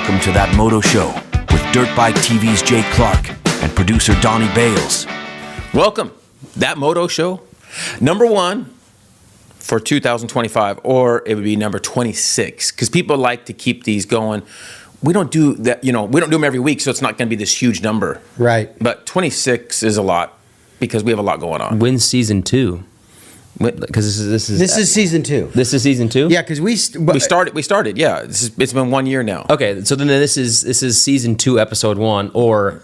Welcome to That Moto Show with Dirt Bike TV's Jay Clark and producer Donnie Bales. Welcome. That Moto Show, number 1 for 2025, or it would be number 26, because people like to keep these going. We don't do that, we don't do them every week, so it's not going to be this huge number. Right. But 26 is a lot because we have a lot going on. When's season 2? Because this is season 2. This is season 2. Yeah, because we started. Yeah, it's been 1 year now. Okay, so then this is season 2, episode 1, or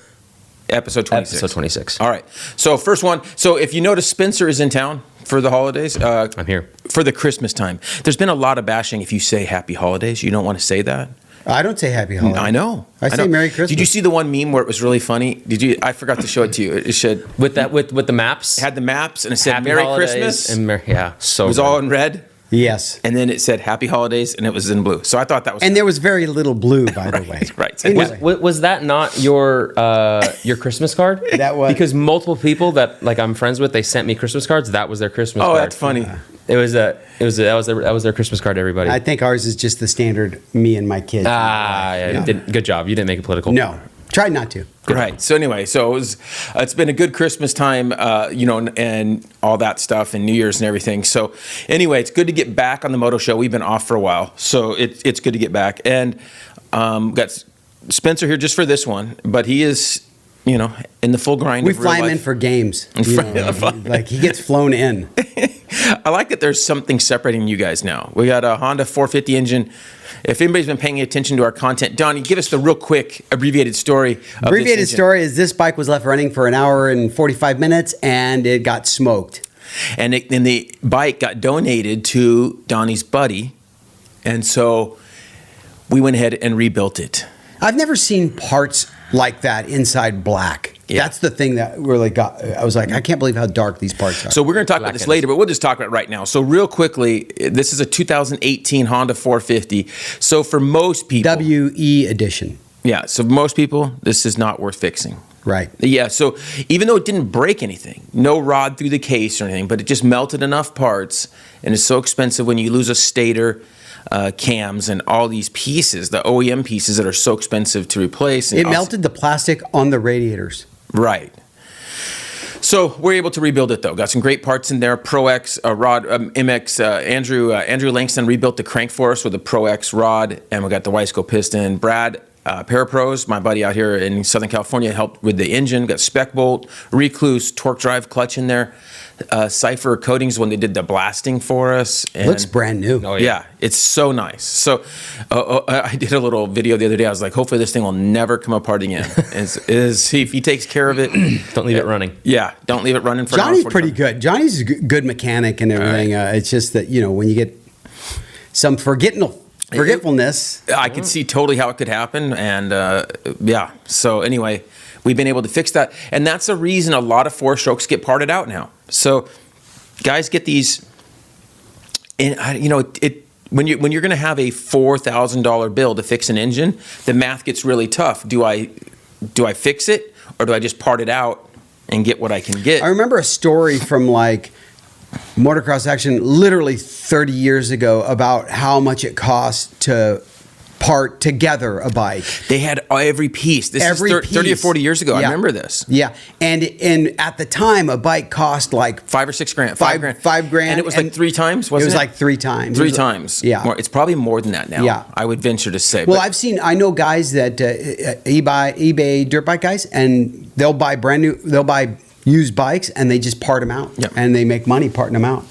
episode 26. Episode 26. All right. So first one. So if you notice, Spencer is in town for the holidays. I'm here for the Christmas time. There's been a lot of bashing. If you say Happy Holidays, you don't want to say that. I don't say Happy Holidays. I know. I say Merry Christmas. Did you see the one meme where it was really funny? Did you? I forgot to show it to you. It said with the maps. It had the maps and it said Happy Merry Holidays Christmas. And so it was all in red. Yes. And then it said Happy Holidays and it was in blue. So I thought that was. And there was very little blue, by the way. Right. Anyway. Was that not your Christmas card? That was, because multiple people that I'm friends with, they sent me Christmas cards. That was their Christmas card. card. Oh, that's funny. That was their Christmas card to everybody. I think ours is just the standard me and my kids. Good job. You didn't make it political. No. Tried not to. Right. So anyway, it's been a good Christmas time, and all that stuff, and New Year's and everything. So anyway, it's good to get back on the Moto Show. We've been off for a while, so it's good to get back. And got Spencer here just for this one, but he is, in the full grind. We fly him in for games. Like he gets flown in. I like that there's something separating you guys now. We got a Honda 450 engine. If anybody's been paying attention to our content, Donnie, give us the real quick abbreviated story. Abbreviated story is this bike was left running for an hour and 45 minutes, and it got smoked. And the bike got donated to Donnie's buddy, and so we went ahead and rebuilt it. I've never seen parts like that inside black. Yeah. That's the thing that really got. I was like, I can't believe how dark these parts are. So we're going to talk about this later, but we'll just talk about it right now. So real quickly, this is a 2018 Honda 450. So for most people, WE edition. Yeah. So most people, this is not worth fixing. Right. Yeah. So even though it didn't break anything, no rod through the case or anything, but it just melted enough parts, and it's so expensive when you lose a stator. Cams and all these pieces, the OEM pieces that are so expensive to replace. It melted the plastic on the radiators. Right. So we're able to rebuild it though. Got some great parts in there. Pro X rod, MX. Andrew Langston rebuilt the crank for us with a Pro X rod, and we got the Wiseco piston. Brad Parapros, my buddy out here in Southern California, helped with the engine. Got spec bolt, Recluse torque drive clutch in there. Cypher coatings when they did the blasting for us. And looks brand new. Oh yeah, it's so nice. So I did a little video the other day. I was like, hopefully this thing will never come apart again. See if he takes care of it. Don't leave it running. Yeah, don't leave it running for. Johnny's pretty good. Johnny's a good mechanic and everything. Right. It's just that when you get some forgetfulness, I could see totally how it could happen, and So anyway, we've been able to fix that, and that's the reason a lot of 4-strokes get parted out now. So guys get these, and when you're going to have a $4,000 bill to fix an engine, the math gets really tough. Do I fix it, or do I just part it out and get what I can get? I remember a story from motocross action literally 30 years ago about how much it cost to part together a bike. They had every piece. This is 30 or 40 years ago. Yeah. I remember this. Yeah. And at the time, a bike cost like $5 or $6 grand. $5 grand. And it was like 3 times, wasn't it? It was like 3 times. 3 times. Yeah. It's probably more than that now. Yeah. I would venture to say. Well, I know guys that eBay dirt bike guys, and they'll buy used bikes and they just part them out. Yep. And they make money parting them out.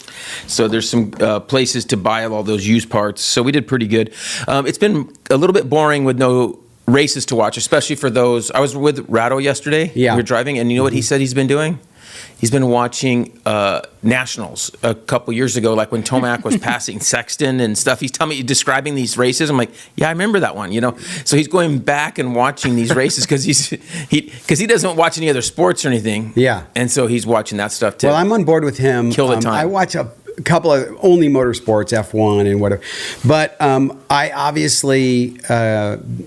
So there's some places to buy all those used parts. So we did pretty good. It's been a little bit boring with no races to watch, especially for those. I was with Rado yesterday. Yeah. We were driving, and you know what he said he's been doing? He's been watching Nationals a couple years ago, like when Tomac was passing Sexton and stuff. He's telling me, describing these races. I'm like, yeah, I remember that one, So he's going back and watching these races because he doesn't watch any other sports or anything. Yeah. And so he's watching that stuff too. Well, I'm on board with him. Kill the time. I watch a couple of only motorsports, F1 and whatever. But I obviously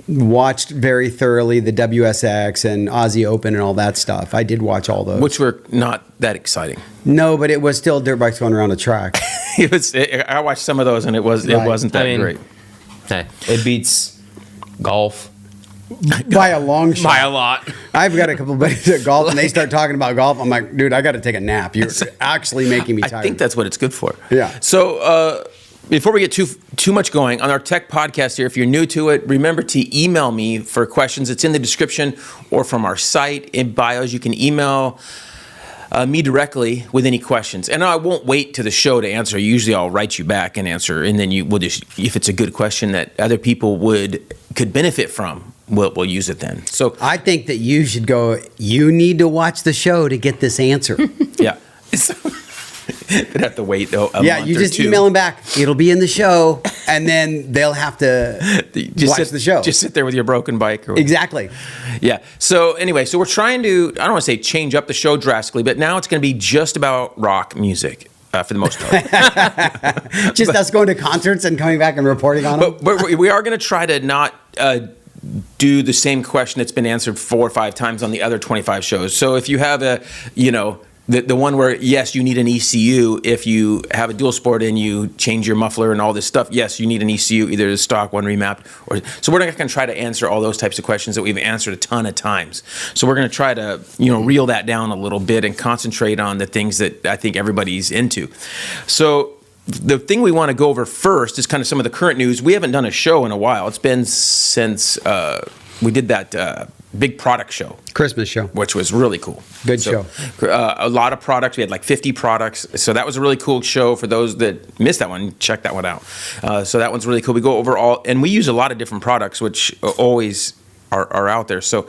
watched very thoroughly the WSX and Aussie Open and all that stuff. I did watch all those. Which were not that exciting. No, but it was still dirt bikes going around a track. I watched some of those, and it wasn't that great. Hey, it beats golf. by a long shot. By a lot. I've got a couple of buddies that golf, and they start talking about golf. I'm like, dude, I got to take a nap. You're actually making me tired. I think that's what it's good for. Yeah. So before we get too much going on our tech podcast here, if you're new to it, remember to email me for questions. It's in the description or from our site in bios. You can email me directly with any questions, and I won't wait to the show to answer. Usually, I'll write you back and answer, and then we'll just, if it's a good question that other people could benefit from, we'll use it then. So I think that you should go. You need to watch the show to get this answer. yeah. They'd have to wait though. Yeah, you just email them back. It'll be in the show, and then they'll have to watch the show. Just sit there with your broken bike. Exactly. Yeah. So anyway, so we're trying to, I don't want to say change up the show drastically, but now it's going to be just about rock music for the most part. Just us going to concerts and coming back and reporting on them. But we are going to try to not do the same question that's been answered 4 or 5 times on the other 25 shows. So if you have the one where, yes, you need an ECU if you have a dual sport and you change your muffler and all this stuff. Yes, you need an ECU, either the stock one remapped. So we're not going to try to answer all those types of questions that we've answered a ton of times. So we're going to try to reel that down a little bit and concentrate on the things that I think everybody's into. So the thing we want to go over first is kind of some of the current news. We haven't done a show in a while. It's been since we did that big product show. Christmas show. Which was really cool. Good show. A lot of products. We had like 50 products. So that was a really cool show. For those that missed that one, check that one out. So that one's really cool. We go over all, and we use a lot of different products, which always are out there. So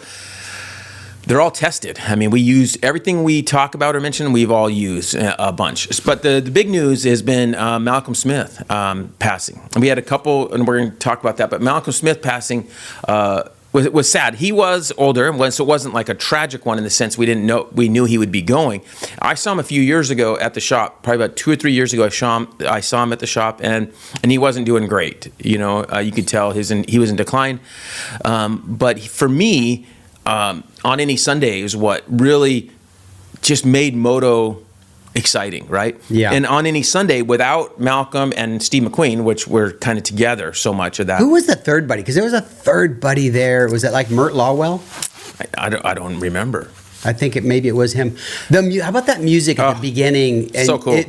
they're all tested. I mean, we use everything we talk about or mention, we've all used a bunch. But the big news has been Malcolm Smith passing. And we had a couple, and we're going to talk about that. But Malcolm Smith passing was sad. He was older, so it wasn't like a tragic one in the sense we knew he would be going. I saw him a few years ago at the shop, probably about 2 or 3 years ago. I saw him at the shop, and he wasn't doing great. You could tell he was in decline. But for me, On Any Sunday is what really just made Moto exciting, right? Yeah. And On Any Sunday, without Malcolm and Steve McQueen, which were kind of together so much of that. Who was the third buddy? Because there was a third buddy there. Was that like Mert Lawwell? I don't remember. I think maybe it was him. How about that music at the beginning? And so cool.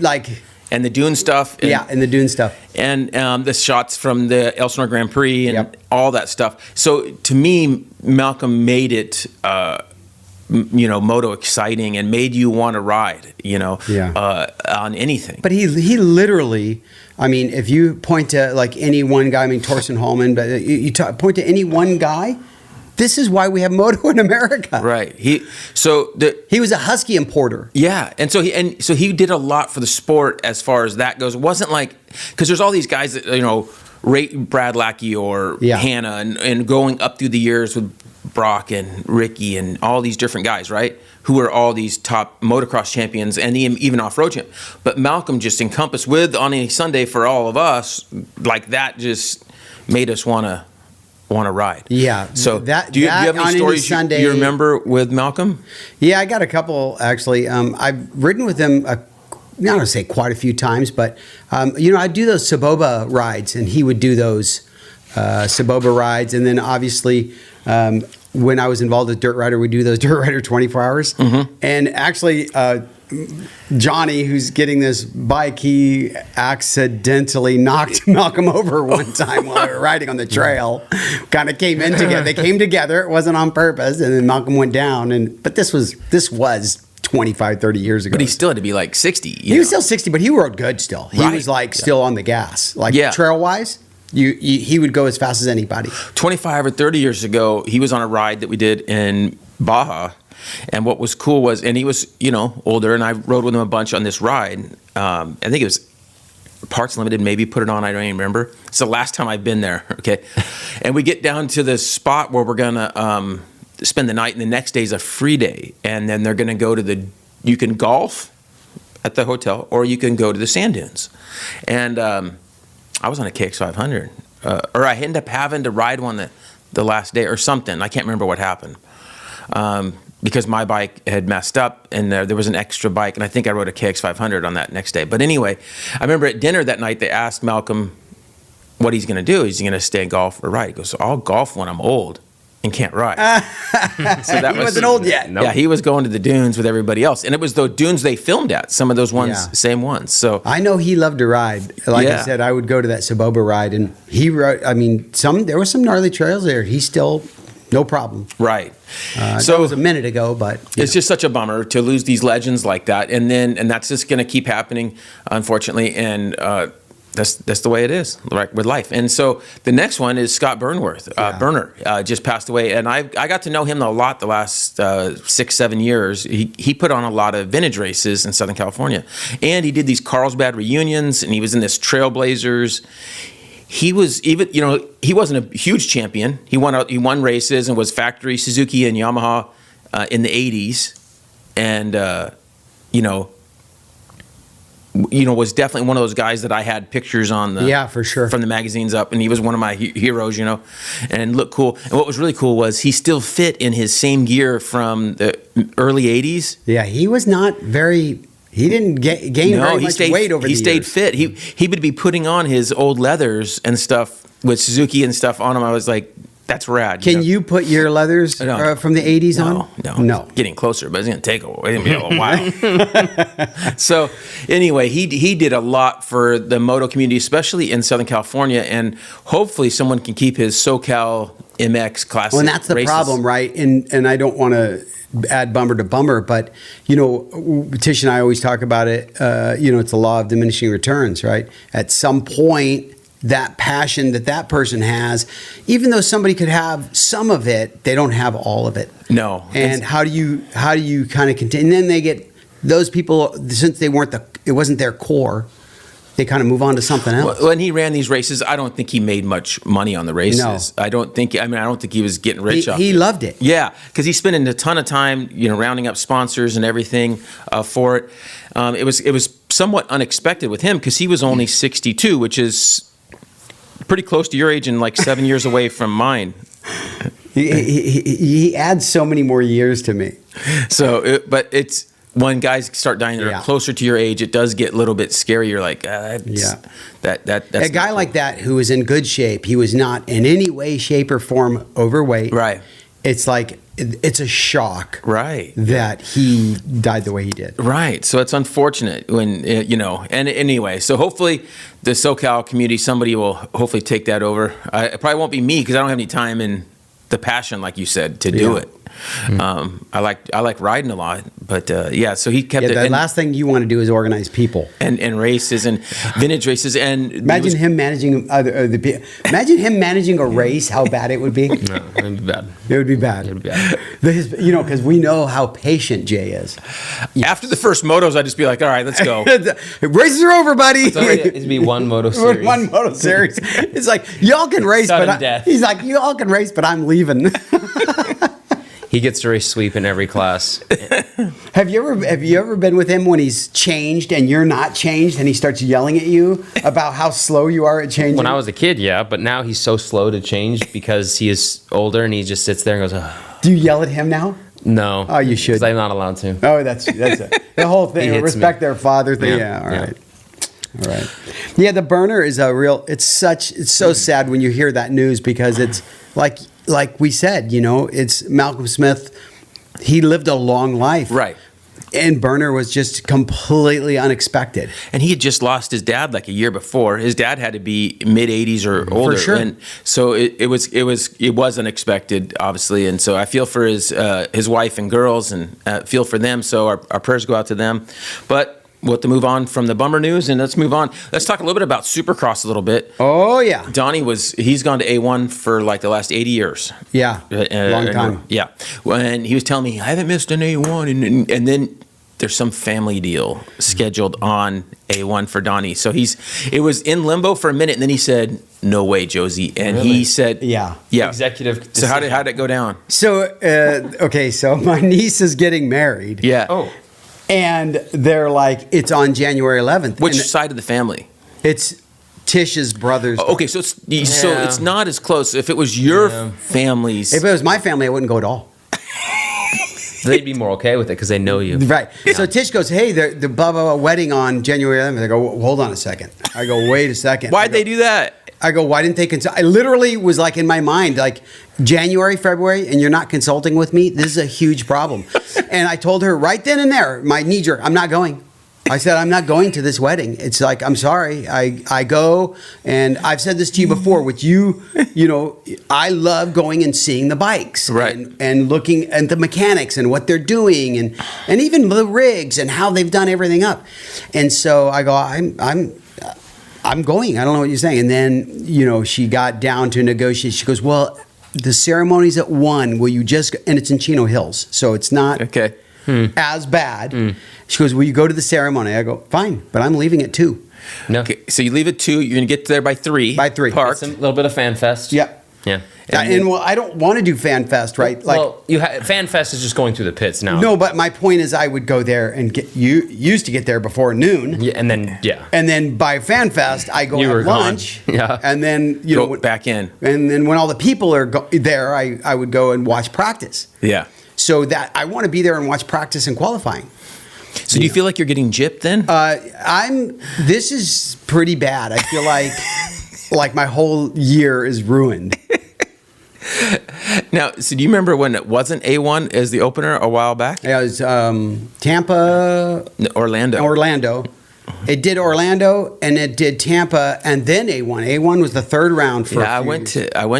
And the Dune stuff. And the Dune stuff. And the shots from the Elsinore Grand Prix and all that stuff. So to me, Malcolm made it, Moto exciting and made you want to ride, on anything. But he literally, I mean, if you point to like any one guy, I mean, Torsten Holman, but you point to any one guy, this is why we have Moto in America. Right. He was a Husky importer. Yeah, and so he did a lot for the sport as far as that goes. It wasn't like, because there's all these guys that rate Brad Lackey or Hannah and going up through the years with Brock and Ricky and all these different guys, right? Who are all these top motocross champions and even off-road champ. But Malcolm just encompassed with On Any Sunday for all of us, like that just made us want to ride. Yeah. So do you have any stories you remember with Malcolm? Yeah, I got a couple actually. I've ridden with him I don't want to say quite a few times, but I'd do those Saboba rides, and he would do those Saboba rides, and then obviously when I was involved with Dirt Rider, we do those Dirt Rider 24 hours, and actually. Johnny, who's getting this bike, he accidentally knocked Malcolm over one time while we were riding on the trail. Kind of came in together. They came together. It wasn't on purpose, and then Malcolm went down. But this was 25, 30 years ago. But he still had to be like 60. He was still 60, but he rode good still. He was still on the gas. Trail wise, he would go as fast as anybody. 25 or 30 years ago, he was on a ride that we did in Baja. And what was cool was, and he was, older, and I rode with him a bunch on this ride. I think it was Parts Limited, maybe put it on, I don't even remember. It's the last time I've been there, okay? And we get down to the spot where we're going to spend the night, and the next day's a free day. And then they're going to go to you can golf at the hotel, or you can go to the sand dunes. And I was on a KX500, or I ended up having to ride one the last day or something. I can't remember what happened. Because my bike had messed up, and there was an extra bike, and I think I rode a KX500 on that next day. But anyway, I remember at dinner that night, they asked Malcolm what he's going to do. Is he going to stay and golf or ride? He goes, I'll golf when I'm old. and can't ride. So that He wasn't old yet. Nope. Yeah, he was going to the dunes with everybody else, and it was the dunes they filmed at. Some of those ones, Yeah. same ones. So I know he loved to ride. Like I Yeah. said, I would go to that Saboba ride, and he rode. I mean, there were some gnarly trails there. He still, no problem. right. So it was a minute ago, but It's just such a bummer to lose these legends like that, and that's just going to keep happening, unfortunately. And that's the way it is, right, with life. And so the next one is Scott Burnworth. Burner just passed away, and I got to know him a lot the last 6-7 years. He put on a lot of vintage races in Southern California, and he did these Carlsbad reunions, and he was in this Trailblazers. He was even, he wasn't a huge champion. He won races and was factory Suzuki and Yamaha in the 80s, and was definitely one of those guys that I had pictures on for sure, from the magazines up, and he was one of my heroes, and looked cool. And what was really cool was he still fit in his same gear from the early 80s. yeah, he was not very. He didn't gain very much weight over the years. He stayed fit. He would be putting on his old leathers and stuff with Suzuki and stuff on him. I was like, that's rad. Can you put your leathers from the 80s on? No. Getting closer, but it's going to take a while. So anyway, he did a lot for the moto community, especially in Southern California, and hopefully someone can keep his SoCal MX classic. Well, and that's the problem, right? And I don't want to add bummer to bummer, but Tish and I always talk about it. It's the law of diminishing returns, right? At some point, that passion that person has, even though somebody could have some of it, they don't have all of it. No. And how do you kind of continue? And then they get those people, since it wasn't their core, they kind of move on to something else. When he ran these races, I don't think he made much money on the races. No. I don't think he was getting rich off. He loved it. Yeah, because he's spending a ton of time, rounding up sponsors and everything for it. It was somewhat unexpected with him because he was only 62, which is pretty close to your age and like 7 years away from mine. He adds so many more years to me. So, but it's when guys start dying that are Yeah. closer to your age, it does get a little bit scary. You're like, that's a guy like that who was in good shape. He was not in any way, shape, or form overweight. Right. It's like it's a shock. Right. That he died the way he did. Right. So it's unfortunate when, and anyway, so hopefully the SoCal community, somebody will hopefully take that over. It probably won't be me because I don't have any time and the passion, like you said, to do it. I like riding a lot, but so he kept it. The last thing you want to do is organize people and races and vintage races. And imagine him managing Imagine him managing a race. How bad it would be. No, it'd be bad. It would be bad. It'd be bad. Because we know how patient Jay is. After the first motos, I'd just be like, all right, let's go. Races are over, buddy. So it'd be one moto series. One moto series. It's like y'all can race, Sudden death. he's like y'all can race, but I'm leaving. He gets to race sweep in every class. Have you ever been with him when he's changed and you're not changed and he starts yelling at you about how slow you are at changing? When I was a kid, yeah, but now he's so slow to change because he is older and he just sits there and goes, "Ugh." Do you yell at him now? No. Oh, you should. 'Cause I'm not allowed to. Oh, that's it. The whole thing. He hits Respect me. their father thing. Yeah, All yeah. right. All right. Yeah, the burner is it's so sad when you hear that news because it's like we said, it's Malcolm Smith. He lived a long life. Right. And Burner was just completely unexpected. And he had just lost his dad like a year before. His dad had to be mid 80s or older. For sure. And so it was unexpected, obviously. And so I feel for his wife and girls and feel for them. So our prayers go out to them. But we'll have to move on from the bummer news and let's move on. Let's talk a little bit about Supercross a little bit. Oh, yeah. Donnie he's gone to A1 for like the last 80 years. Yeah. Long time. Yeah. And he was telling me, I haven't missed an A1. And then there's some family deal scheduled on A1 for Donnie. So it was in limbo for a minute. And then he said, no way, Josie. And Really? he said, Yeah. Executive So how decision. did it go down? So, so my niece is getting married. Yeah. Oh. And they're like, it's on January 11th. Which And side of the family? It's Tish's brother's. Okay, so it's not as close. If it was your family's, If it was my family, I wouldn't go at all. They'd be more okay with it because they know you. Right. So Tish goes, hey, the blah, blah, blah wedding on January 11th. I go, hold on a second. I go, wait a second. why'd they do that? I go, why didn't they consult? I literally was like in my mind, like January, February, and you're not consulting with me. This is a huge problem. And I told her right then and there, my knee jerk, I'm not going. I said, I'm not going to this wedding. It's like, I'm sorry. I go, and I've said this to you before, with you know, I love going and seeing the bikes. Right. And looking at the mechanics and what they're doing, and even the rigs and how they've done everything up. And so I go, I'm going. I don't know what you're saying. And then, you know, she got down to negotiate. She goes, well, the ceremony's at 1. Will you just, and it's in Chino Hills, so it's not as bad. She goes, will you go to the ceremony? I go, fine, but I'm leaving at 2. No. Okay, so you leave at 2. You're gonna get there by 3. By 3. Parked. It's a little bit of fan fest. Yep. Yeah. And well, I don't want to do Fan Fest, right? Like, well, Fan Fest is just going through the pits now. no, but my point is, I would go there and used to get there before noon. Yeah, and then by Fan Fest, I go You were have gone. lunch. Yeah. And then, you Go know, back in. And then when all the people are there, I would go and watch practice. Yeah. So that I want to be there and watch practice and qualifying. So do you feel like you're getting gypped then? This is pretty bad. I feel like my whole year is ruined. Now, so do you remember when it wasn't A1 as the opener a while back? It was Tampa, Orlando. It did Orlando, and it did Tampa, and then A1. A1 was the third round for. Yeah, I went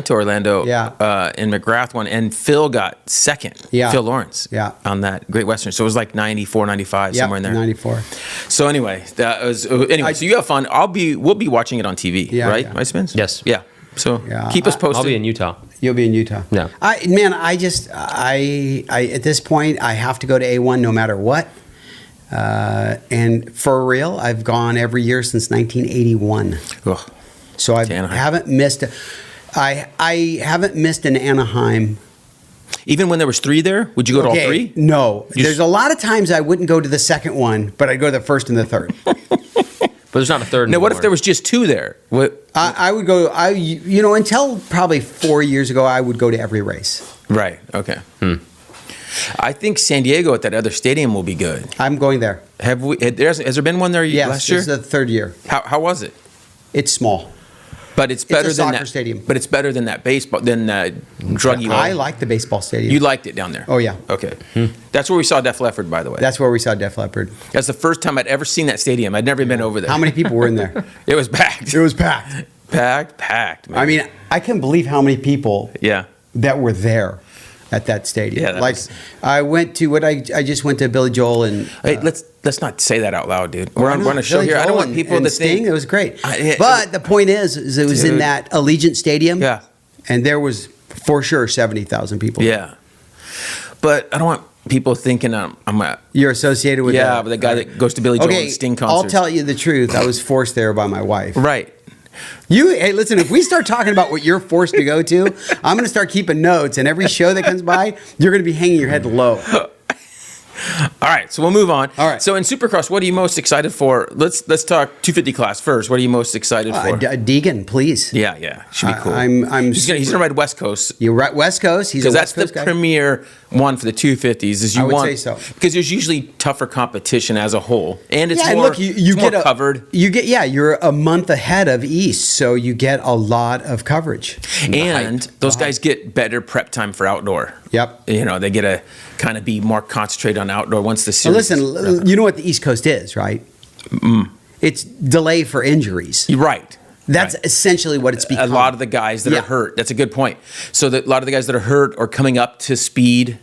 to Orlando. Yeah. In McGrath one, and Phil got second. Yeah. Phil Lawrence. Yeah. On that Great Western, so it was like 94, 95, somewhere in there. 94. So anyway, that was so you have fun. We'll be watching it on TV, Yeah, right? yeah. Right, Spence? Yes. Yeah. So Yeah. keep us posted. I'll be in Utah. You'll be in Utah. Yeah. I at this point, I have to go to A1 no matter what. And for real, I've gone every year since 1981. Ugh. So I To Anaheim. haven't missed. I haven't missed an Anaheim. Even when there was 3 there, would you go to all 3? No. You There's a lot of times I wouldn't go to the second one, but I'd go to the first and the third. But there's not a third. Now, what if anymore. there was just 2 there? What? I would go. Until probably 4 years ago, I would go to every race. Right. Okay. I think San Diego at that other stadium will be good. I'm going there. Has there been one there Yes, last year? this is the third year. How was it? It's small. But it's better a than soccer that stadium. But it's better than that baseball than druggy. I like the baseball stadium. You liked it down there. Oh, yeah. Okay. That's where we saw Def Leppard, by the way. That's where we saw Def Leppard. That's the first time I'd ever seen that stadium. I'd never been over there. How many people were in there? It was packed. It was packed. Packed. Man. I mean, I can't believe how many people yeah. that were there at that stadium. Yeah, that like was- I went to I just went to Billy Joel and Hey, let's not say that out loud, dude. We're on a show Billy here. I don't Joel want people and to Sting. think. It was great. I- But the point is it was in Dude. that Allegiant Stadium. Yeah. And there was for sure 70,000 people. Yeah. But I don't want people thinking I'm a You're associated with that. with the guy that goes to Billy Joel Okay, and Sting I'll concerts. tell you the truth. I was forced there by my wife. Right. Hey, listen, if we start talking about what you're forced to go to, I'm going to start keeping notes, and every show that comes by, you're going to be hanging your head low. All right, so we'll move on. All right. So in Supercross, what are you most excited for? Let's talk 250 class first. What are you most excited for? Deegan, please. Yeah, should be cool. I'm He's gonna ride West Coast You're right, West Coast. He's a because that's West the Coast guy. premier one for the 250s. Is you I would want say so. because there's usually tougher competition as a whole, and it's Yeah, and more look, you it's more get covered. You're a month ahead of East, so you get a lot of coverage. And those guys get better prep time for outdoor. Yep. You know, they get to kind of be more concentrated on outdoor once the So series. listen, you know what the East Coast is, right? It's delay for injuries. You're right. That's Right. essentially what it's become. A lot of the guys that Yeah. are hurt. That's a good point. So that a lot of the guys that are hurt are coming up to speed.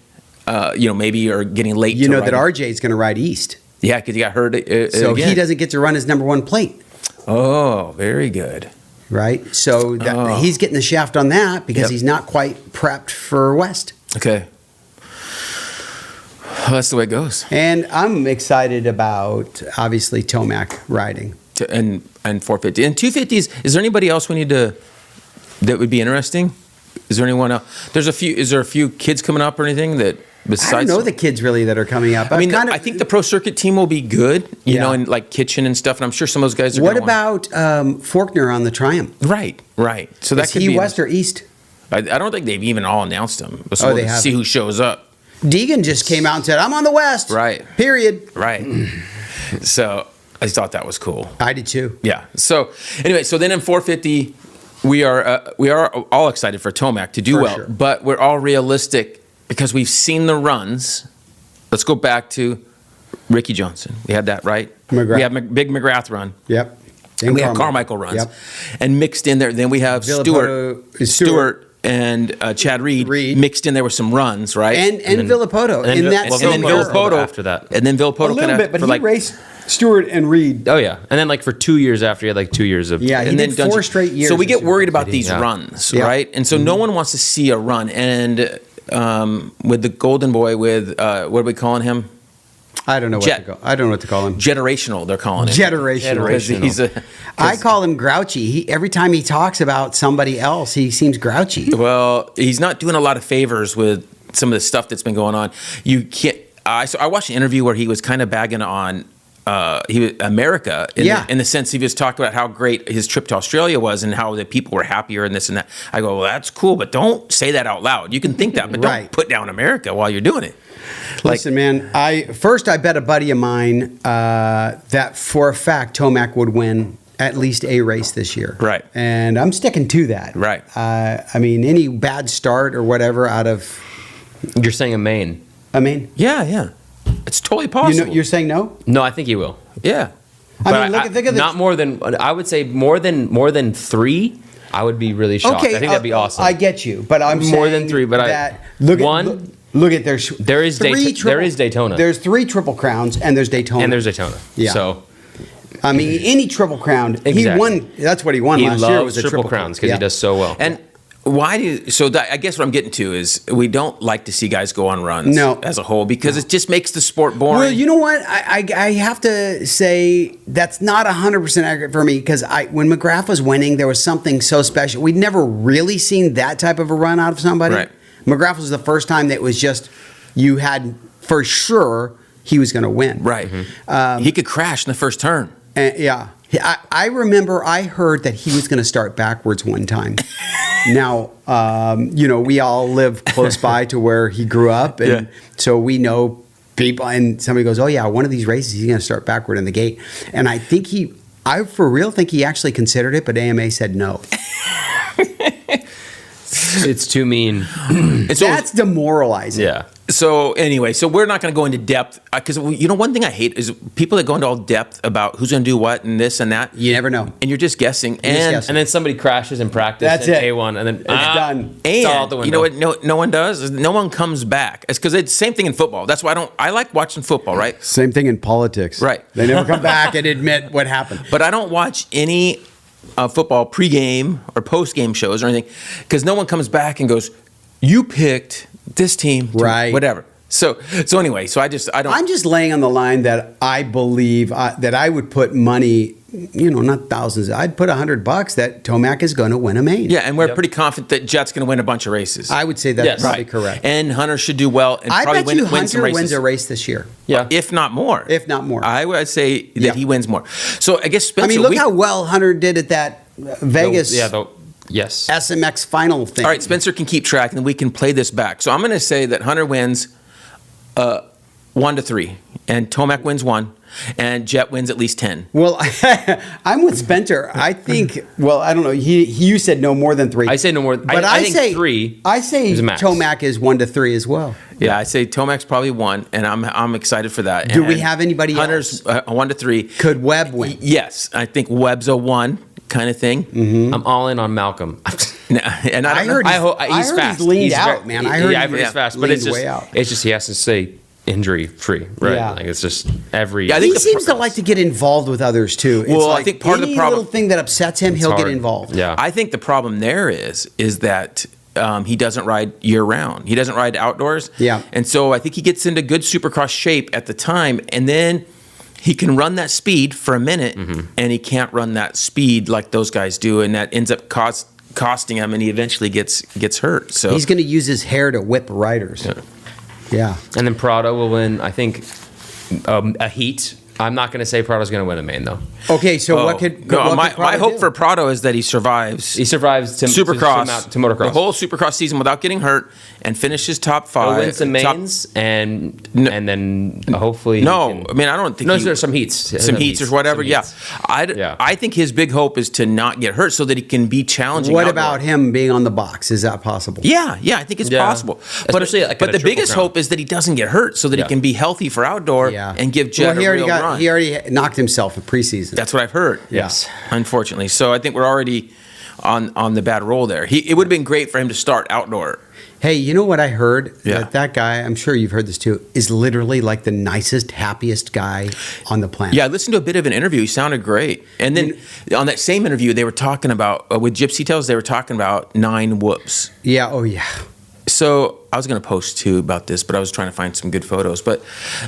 Maybe are getting late. You to know that riding. RJ is going to ride East, Yeah, because he got hurt. so again. he doesn't get to run his number 1 plate, Oh, very good. right? So he's getting the shaft on that because Yep. he's not quite prepped for West. Okay. Well, that's the way it goes. And I'm excited about obviously Tomac riding. And 450 and 250s. Is there anybody else we need to that would be interesting? Is there anyone else? Is there a few kids coming up or anything that besides? I don't know the kids really that are coming up. I mean, I've I think the pro circuit team will be good, you Yeah. know, and like kitchen and stuff. And I'm sure some of those guys are. What gonna about Faulkner on the Triumph? Right. So that Is could he be West or East? I don't think they've even all announced them. So Oh, they we'll haven't. see who shows up. Deegan just came out and said, "I'm on the West." Right. Period. Right. So I thought that was cool. I did too. Yeah. So anyway, so then in 450, we are all excited for Tomac to do For well, sure. but we're all realistic because we've seen the runs. Let's go back to Ricky Johnson. We had that, right? McGrath. We have Big McGrath run. Yep. And we have Carmichael runs. Yep. And mixed in there, then we have Stewart and Chad Reed mixed in there with some runs, right? And Villapoto and in that well, same then era. Villapoto after that. And then Villapoto A little bit, but for he like raced Stewart and Reed. Oh yeah, and then like for 2 years after, he had like 2 years of Yeah, he and did then 4 Dungeon- straight years. So we get of worried about Did he? these Yeah. runs, Yeah. right? And so no one wants to see a run. And with the Golden Boy, with what are we calling him? I don't know what Jet. to call. I don't know what to call him. Generational, they're calling it. Generational. Because he's a, I call him grouchy. Every time he talks about somebody else, he seems grouchy. well, he's not doing a lot of favors with some of the stuff that's been going on. You can't. So I watched an interview where he was kind of bagging on America in the sense he was talking about how great his trip to Australia was and how the people were happier and this and that. I go, well, that's cool, but don't say that out loud. You can think that, but Right. don't put down America while you're doing it. Listen, man. I bet a buddy of mine that for a fact Tomac would win at least a race this year. Right. And I'm sticking to that. Right. I mean, any bad start or whatever out of. You're saying a Maine? I mean, Yeah. It's totally possible. you're saying no. No, I think he will. yeah. I mean, think of the not more than I would say more than 3. I would be really shocked. Okay, I think that'd be awesome. I get you, but I'm More saying than 3, but look one- at look at There is there is Daytona. There's 3 Triple Crowns and there's Daytona. and there's Daytona. Yeah. So I mean, any Triple Crown. He Exactly. won. That's what he won he last loves year. Was a triple crowns because Yeah. he does so well. And why do you, so that, I guess what I'm getting to is we don't like to see guys go on runs No. as a whole because it just makes the sport boring. Well, you know what? I have to say that's not 100% accurate for me because when McGrath was winning, there was something so special. We'd never really seen that type of a run out of somebody. Right. McGrath was the first time that was just you had for sure he was going to win. Right. He could crash in the first turn. Yeah. I remember I heard that he was going to start backwards one time. Now, we all live close by to where he grew up. And so we know people. And somebody goes, oh, yeah, one of these races, he's going to start backward in the gate. And I think I for real think he actually considered it, but AMA said no. It's too mean. And so, That's demoralizing. Yeah. so anyway, so we're not going to go into depth because one thing I hate is people that go into all depth about who's going to do what and this and that. You never know. And you're just guessing. just And guessing. And then somebody crashes in practice. That's at it. A1, and then It's done. It's all out the And window. you know what? No one does. Is no one comes back. It's because it's the same thing in football. That's why I like watching football, right? Same thing in politics. Right. They never come back and admit what happened. But I don't watch any football pregame or postgame shows or anything because no one comes back and goes, "You picked this team, to Right. Whatever." So anyway, I don't. I'm just laying on the line that I believe that I would put money, not thousands. I'd put $100 that Tomac is going to win a main. Yeah, and we're Yep. pretty confident that Jet's going to win a bunch of races. I would say that's Yes. probably correct. And Hunter should do well and I probably bet you win some Hunter races. wins a race this year. Yeah. If not more. If not more. I would say that Yeah. he wins more. So I guess Spencer. I mean, look how well Hunter did at that Vegas Yes. SMX final thing. All right, Spencer can keep track, and then we can play this back. So I'm going to say that Hunter wins 1-3, and Tomac wins 1, and Jet wins at least 10. Well, I'm with Spencer. I think. Well, I don't know. You said no more than 3. I say no more. But I I think say 3. I say is a max. Tomac is 1-3 as well. Yeah, I say Tomac's probably 1, and I'm excited for that. Do we And have anybody Hunter's else? 1-3. Could Webb win? Yes, I think Webb's a 1 kind of thing. I'm all in on Malcolm. And I heard don't know. he's- He's he's fast. leaned out, man. I heard he's fast, but leaned it's just way out. it's just he has to stay injury free, right? Yeah. Like it's just every. Yeah, I He think the seems to pro- like to get involved with others too. It's Well, I like think part of the any problem- little thing that upsets him, he'll get hard. involved. Yeah. I think the problem there is that he doesn't ride year round. He doesn't ride outdoors. Yeah. And so I think he gets into good supercross shape at the time, and then he can run that speed for a minute, and he can't run that speed like those guys do, and that ends up costing him, and he eventually gets hurt. So He's going to use his hair to whip riders. Yeah. And then Prado will win, I think, a heat I'm not going to say Prado's going to win the main though. Okay, so what could my Prado hope do? for Prado is that he survives. He survives to Supercross, to motocross. the whole Supercross season without getting hurt, and finishes top 5. He'll win some top- mains and then hopefully. he No, can- I mean I don't think. No, he- there's some heats. some heats or whatever. Some Yeah. heats. Yeah. I think his big hope is to not get hurt so that he can be challenging. What outdoor. about him being on the box? Is that possible? Yeah, I think it's Yeah. possible. Especially, like, but at a the biggest Triple Crown. hope is that he doesn't get hurt so that he Yeah. can be healthy for outdoor Yeah. and give Jet he a already real run. He already knocked himself in preseason. That's what I've heard. Yes. Unfortunately. So I think we're already on the bad roll there. It would have been great for him to start outdoor. Hey, you know what I heard? Yeah. That guy, I'm sure you've heard this too, is literally like the nicest, happiest guy on the planet. Yeah, I listened to a bit of an interview. He sounded great. And then on that same interview, they were talking about, with Gypsy Tales, they were talking about 9 whoops. Yeah. Oh, yeah. So I was going to post too about this, but I was trying to find some good photos. But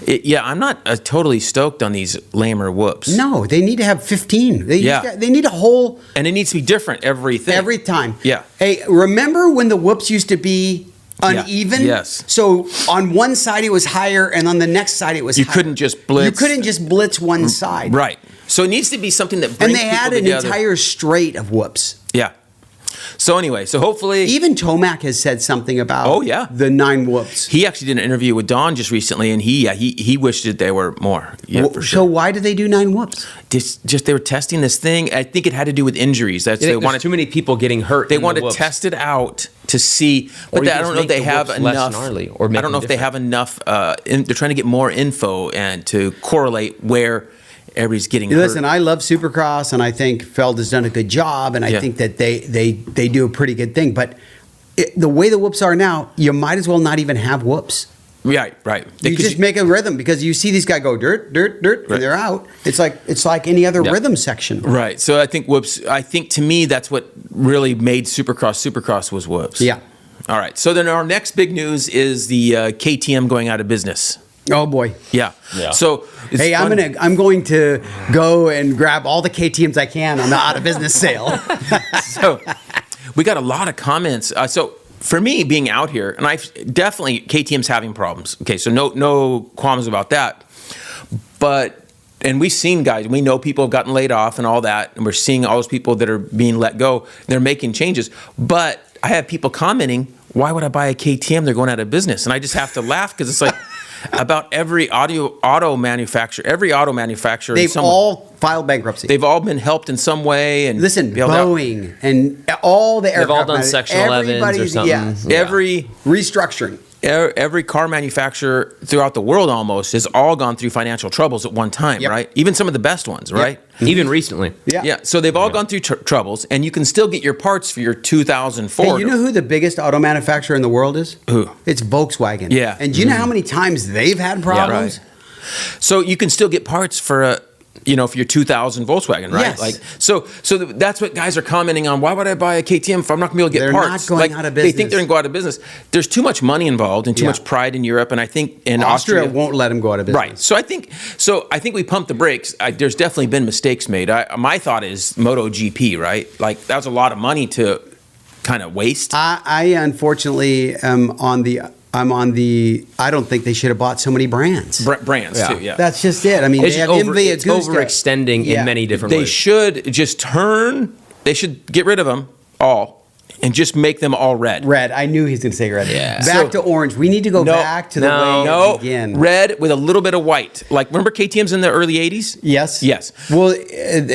I'm not totally stoked on these lamer whoops. No, they need to have 15. Yeah. They need a whole And it needs to be different every time. Yeah. Hey, remember when the whoops used to be uneven? Yeah. Yes. So on one side it was higher, and on the next side it was You higher. couldn't just blitz. You couldn't just blitz one side. Right. So it needs to be something that And brings they people had an together. entire straight of whoops. Yeah. So anyway, so hopefully Even Tomac has said something about Oh, yeah. the 9 whoops. he actually did an interview with Don just recently, and he wished that they were more. Yeah, for sure. So why did they do 9 whoops? Just they were testing this thing. I think it had to do with injuries. That's I they think there's wanted too many people getting hurt. They in want the to whoops. test it out to see, but Or you I just don't know if make they the have whoops less enough. gnarly, or make I don't know them if they have enough. They're trying to get more info and to correlate where everybody's getting hurt. Listen, I love Supercross, and I think Feld has done a good job, and I Yeah. think that they do a pretty good thing. But the way the whoops are now, you might as well not even have whoops. Right. You Because just make a rhythm, because you see these guys go dirt, dirt, dirt, Right. and they're out. It's like any other Yeah. rhythm section. Right. So I think whoops. I think to me that's what really made Supercross was whoops. Yeah. All right. So then our next big news is the KTM going out of business. Oh boy. Yeah. Yeah. So it's Hey, fun. I'm going to go and grab all the KTMs I can on the out of business sale. So we got a lot of comments. So for me, being out here, and I definitely KTM's having problems. Okay, so no qualms about that. And we've seen guys, we know people have gotten laid off and all that, and we're seeing all those people that are being let go. They're making changes, but I have people commenting, "Why would I buy a KTM? They're going out of business." And I just have to laugh because it's like about every auto manufacturer, They've all filed bankruptcy. they've all been helped in some way. And Listen, bailed out. Boeing and all the aircraft. They've all done manufacturers, Section 11s or everybody's- something. Yeah. Yeah. Every Restructuring. every car manufacturer throughout the world almost has all gone through financial troubles at one time, Yep. right? Even some of the best ones, right? Even recently. Yeah. So they've all gone through troubles, and you can still get your parts for your 2004. Hey, you know who the biggest auto manufacturer in the world is? Who? It's Volkswagen. Yeah. And do you know how many times they've had problems? So you can still get parts for for your 2000 Volkswagen, right? Yes. So that's what guys are commenting on. Why would I buy a KTM if I'm not going to be able to get They're parts? not going out of They think business. they're going to go out of business. There's too much money involved and too Yeah. much pride in Europe, and I think in Austria Austria won't let them go out of business. Right. So I think we pumped the brakes. There's definitely been mistakes made. My thought is Moto GP, right? Like that was a lot of money to kind of waste. I unfortunately am on the. I don't think they should have bought so many brands. Brands Yeah. too. Yeah. That's just it. I mean, It's they have it's Agusta. overextending Yeah. in many different They ways. should just They should get rid of them all and just make them all red. Red. I knew he was going to say red. Yeah. Back to orange. We need to go back to the way No, it began. red with a little bit of white. Like remember KTM's in the early '80s? Yes. Yes. Well,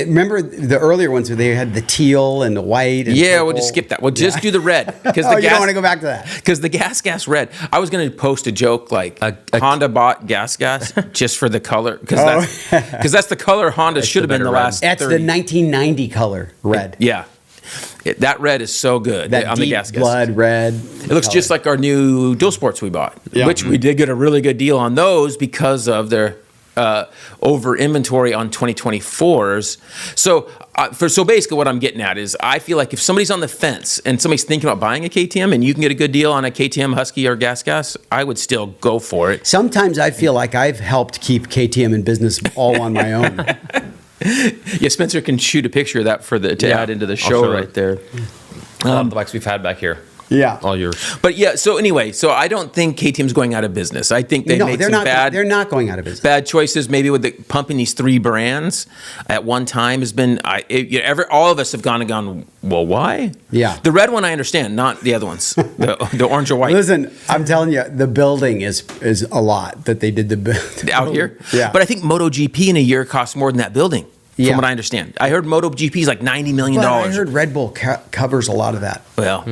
remember the earlier ones where they had the teal and the white. And Yeah, purple? we'll just skip that. We'll just do the red because Oh, you don't want to go back to that. Because the gas red. I was going to post a joke like Honda bought gas just for the color because that's the color Honda should have been the better red. last. That's 30. the 1990 color, red. Yeah, that red is so good That on deep the gas. blood red. It looks just like our new dual sports we bought, Yeah. which we did get a really good deal on those because of their over inventory on 2024s. So basically what I'm getting at is I feel like if somebody's on the fence and somebody's thinking about buying a KTM and you can get a good deal on a KTM Husky or gas, I would still go for it. Sometimes I feel like I've helped keep KTM in business all on my own. Yeah, Spencer can shoot a picture of that to Yeah, add into the I'll show show right it. there. A lot of the bikes we've had back here. Yeah. All yours. But yeah, so anyway, so I don't think KTM's going out of business. I think they made they're some not. They're not going out of business. bad choices. Maybe with pumping these 3 brands at one time has been. All of us have gone. Well, why? Yeah. The red one I understand, not the other ones. the orange or white. Listen, I'm telling you, the building is a lot that they did out here. Yeah. But I think MotoGP in a year costs more than that building. Yeah. From what I understand, I heard MotoGP is like $90 million. But I heard Red Bull covers a lot of that. Well.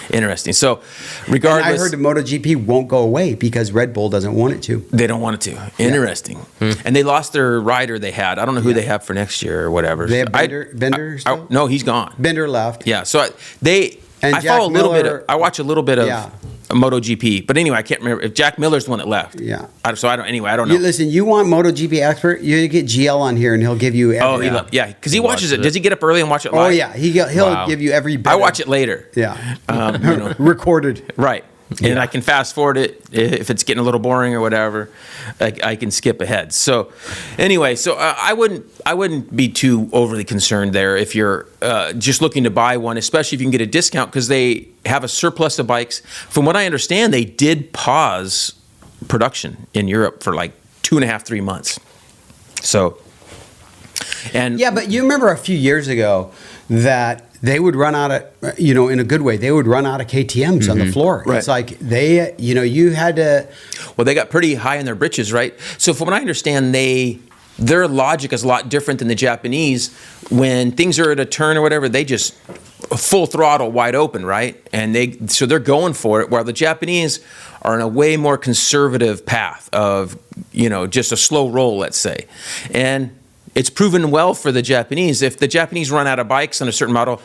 Interesting. So, And regardless, I heard the MotoGP won't go away because Red Bull doesn't want it to. they don't want it to. Interesting. And they lost their rider they had. I don't know who they have for next year or whatever. They have Bender still? No, he's gone. Bender left. Yeah. So And I Jack follow a little bit. Miller- I watch a little bit of Yeah. MotoGP, but anyway, I can't remember if Jack Miller's the one that left. Yeah. So I don't. Anyway, I don't know. Listen, you want MotoGP expert? You get GL on here, and he'll give you. Every, because he watches watches it. it. Does he get up early and watch it Oh live? yeah, he'll Wow. give you every. Bit I of- watch it later. Yeah. Recorded. Right. And I can fast forward it if it's getting a little boring or whatever. I can skip ahead. So, anyway, I wouldn't be too overly concerned there if you're just looking to buy one, especially if you can get a discount because they have a surplus of bikes. From what I understand, they did pause production in Europe for like 2.5, 3 months. So, and Yeah, but you remember a few years ago that they would run out of, in a good way, they would run out of KTMs on the floor. Right. It's like you had to. Well, they got pretty high in their britches, right? So from what I understand, their logic is a lot different than the Japanese. When things are at a turn or whatever, they just full throttle, wide open, right? And they're going for it. While the Japanese are in a way more conservative path of, just a slow roll, let's say, and it's proven well for the Japanese. If the Japanese run out of bikes on a certain model,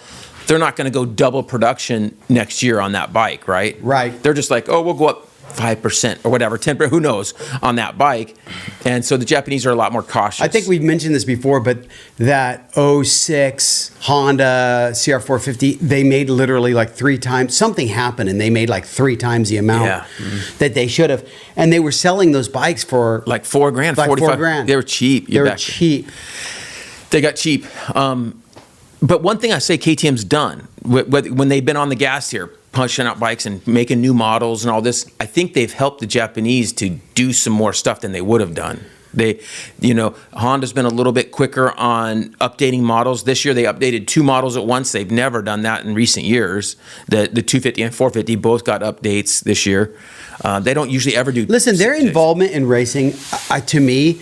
they're not going to go double production next year on that bike, right? Right. They're just like, we'll go up 5% or whatever, 10%, who knows, on that bike. And so the Japanese are a lot more cautious. I think we've mentioned this before, but that '06 Honda CR450, they made literally like 3 times. Something happened, and they made like 3 times the amount that they should have. And they were selling those bikes for like $4,000, like $45,000. $4,000. They were cheap. They were cheap. They got cheap. But one thing I say KTM's done when they've been on the gas here, punching out bikes and making new models and all this, I think they've helped the Japanese to do some more stuff than they would have done. Honda's been a little bit quicker on updating models. This year they updated 2 models at once. They've never done that in recent years. The 250 and 450 both got updates this year. They don't usually ever do. Listen, their involvement in racing, to me,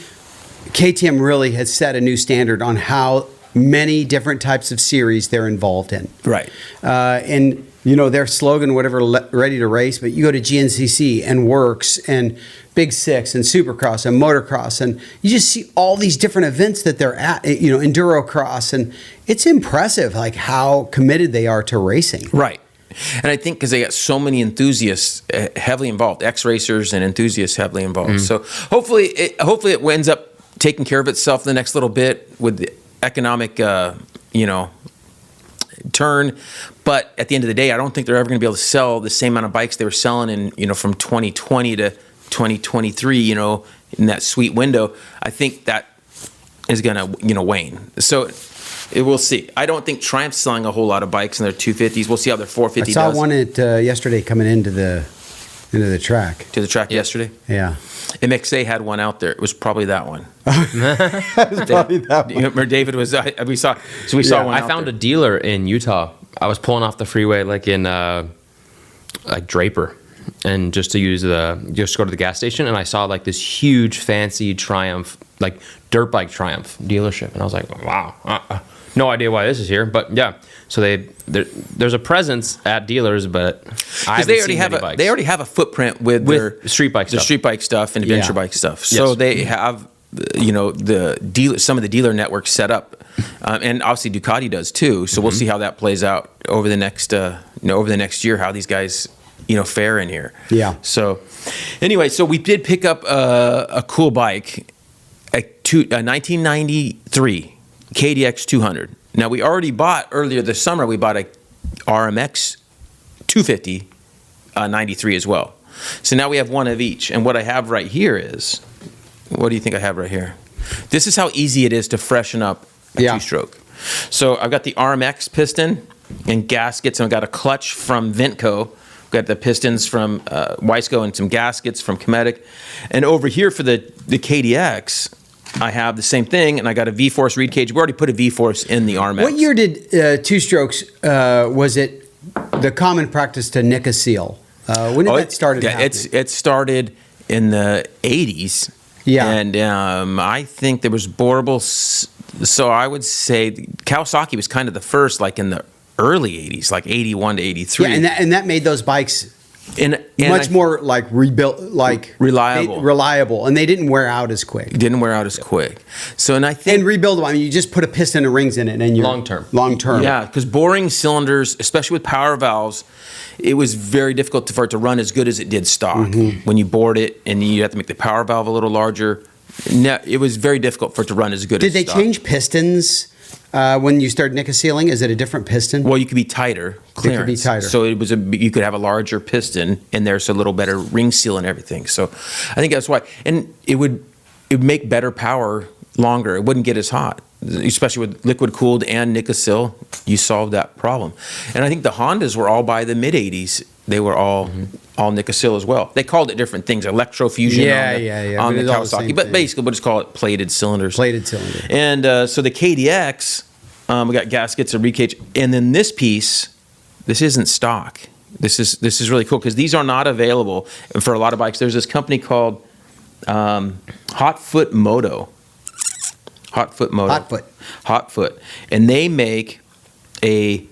KTM really has set a new standard on how many different types of series they're involved in. Right. And their slogan, whatever, ready to race, but you go to GNCC and Works and Big Six and Supercross and Motocross, and you just see all these different events that they're at, Endurocross, and it's impressive like how committed they are to racing. Right. And I think because they got so many enthusiasts heavily involved, ex-racers and enthusiasts heavily involved. So hopefully it ends up taking care of itself in the next little bit with the economic, turn. But at the end of the day, I don't think they're ever going to be able to sell the same amount of bikes they were selling in, from 2020 to 2023, in that sweet window. I think that is going to, wane. So we'll see. I don't think Triumph's selling a whole lot of bikes in their 250s. We'll see how their 450 I saw does. one yesterday coming into the track. To the track yesterday. Yeah. MXA had one out there. It was probably that one. Probably that You remember David was? We saw one. I out found there. a dealer in Utah. I was pulling off the freeway like in like Draper, and just go to the gas station, and I saw like this huge fancy Triumph, like dirt bike Triumph dealership, and I was like, wow, no idea why this is here, but yeah. So there's a presence at dealers, but I haven't seen many bikes. They already have a footprint with their street bike the stuff. street bike stuff and adventure Yeah. bike stuff. So Yes. they have some of the dealer networks set up, and obviously Ducati does too. So we'll see how that plays out over the next year. How these guys fare in here. Yeah. So anyway, so we did pick up a cool bike, a 1993 KDX 200. Now we already bought earlier this summer. We bought a RMX 250 93 as well. So now we have one of each. And what I have right here is, what do you think I have right here? This is how easy it is to freshen up a Yeah. two-stroke. So I've got the RMX piston. and gaskets, and I've got a clutch from Ventco. Got the pistons from Weisco and some gaskets from Cometic. And over here for the KDX, I have the same thing, and I got a V-Force reed cage. We already put a V-Force in the RMX. What year did two-strokes, was it the common practice to nick a seal? When did that start happening? It started in the 80s. Yeah. And I think there was boreable. So I would say Kawasaki was kind of the first, like in the early 80s, like 81 to 83. Yeah, and that made those bikes and much more like rebuilt, like reliable. reliable, and they didn't wear out as quick. Didn't wear out as quick. So, and I think And rebuildable. I mean, you just put a piston and rings in it, and you're Long term. Long term. yeah, because boring cylinders, especially with power valves, it was very difficult for it to run as good as it did stock. When you bored it and you have to make the power valve a little larger, it was very difficult for it to run as good Did as they stock. change pistons when you started nick a sealing? Is it a different piston? Well, you could be tighter clearance. could be tighter. So you could have a larger piston in there, so a little better ring seal and everything. So I think that's why. And it would make better power longer. It wouldn't get as hot, especially with liquid cooled and Nicosil. You solved that problem. And I think the Hondas were all by the mid 80s. They were all Nicosil as well. They called it different things, electrofusion on But the it's all the Kawasaki. same But thing. basically, we'll just call it plated cylinders. Plated cylinder. And so the KDX, we got gaskets, a reed cage, and then this piece, this isn't stock. This is really cool because these are not available for a lot of bikes. There's this company called Hotfoot Moto. Hotfoot Moto. Hotfoot, and they make a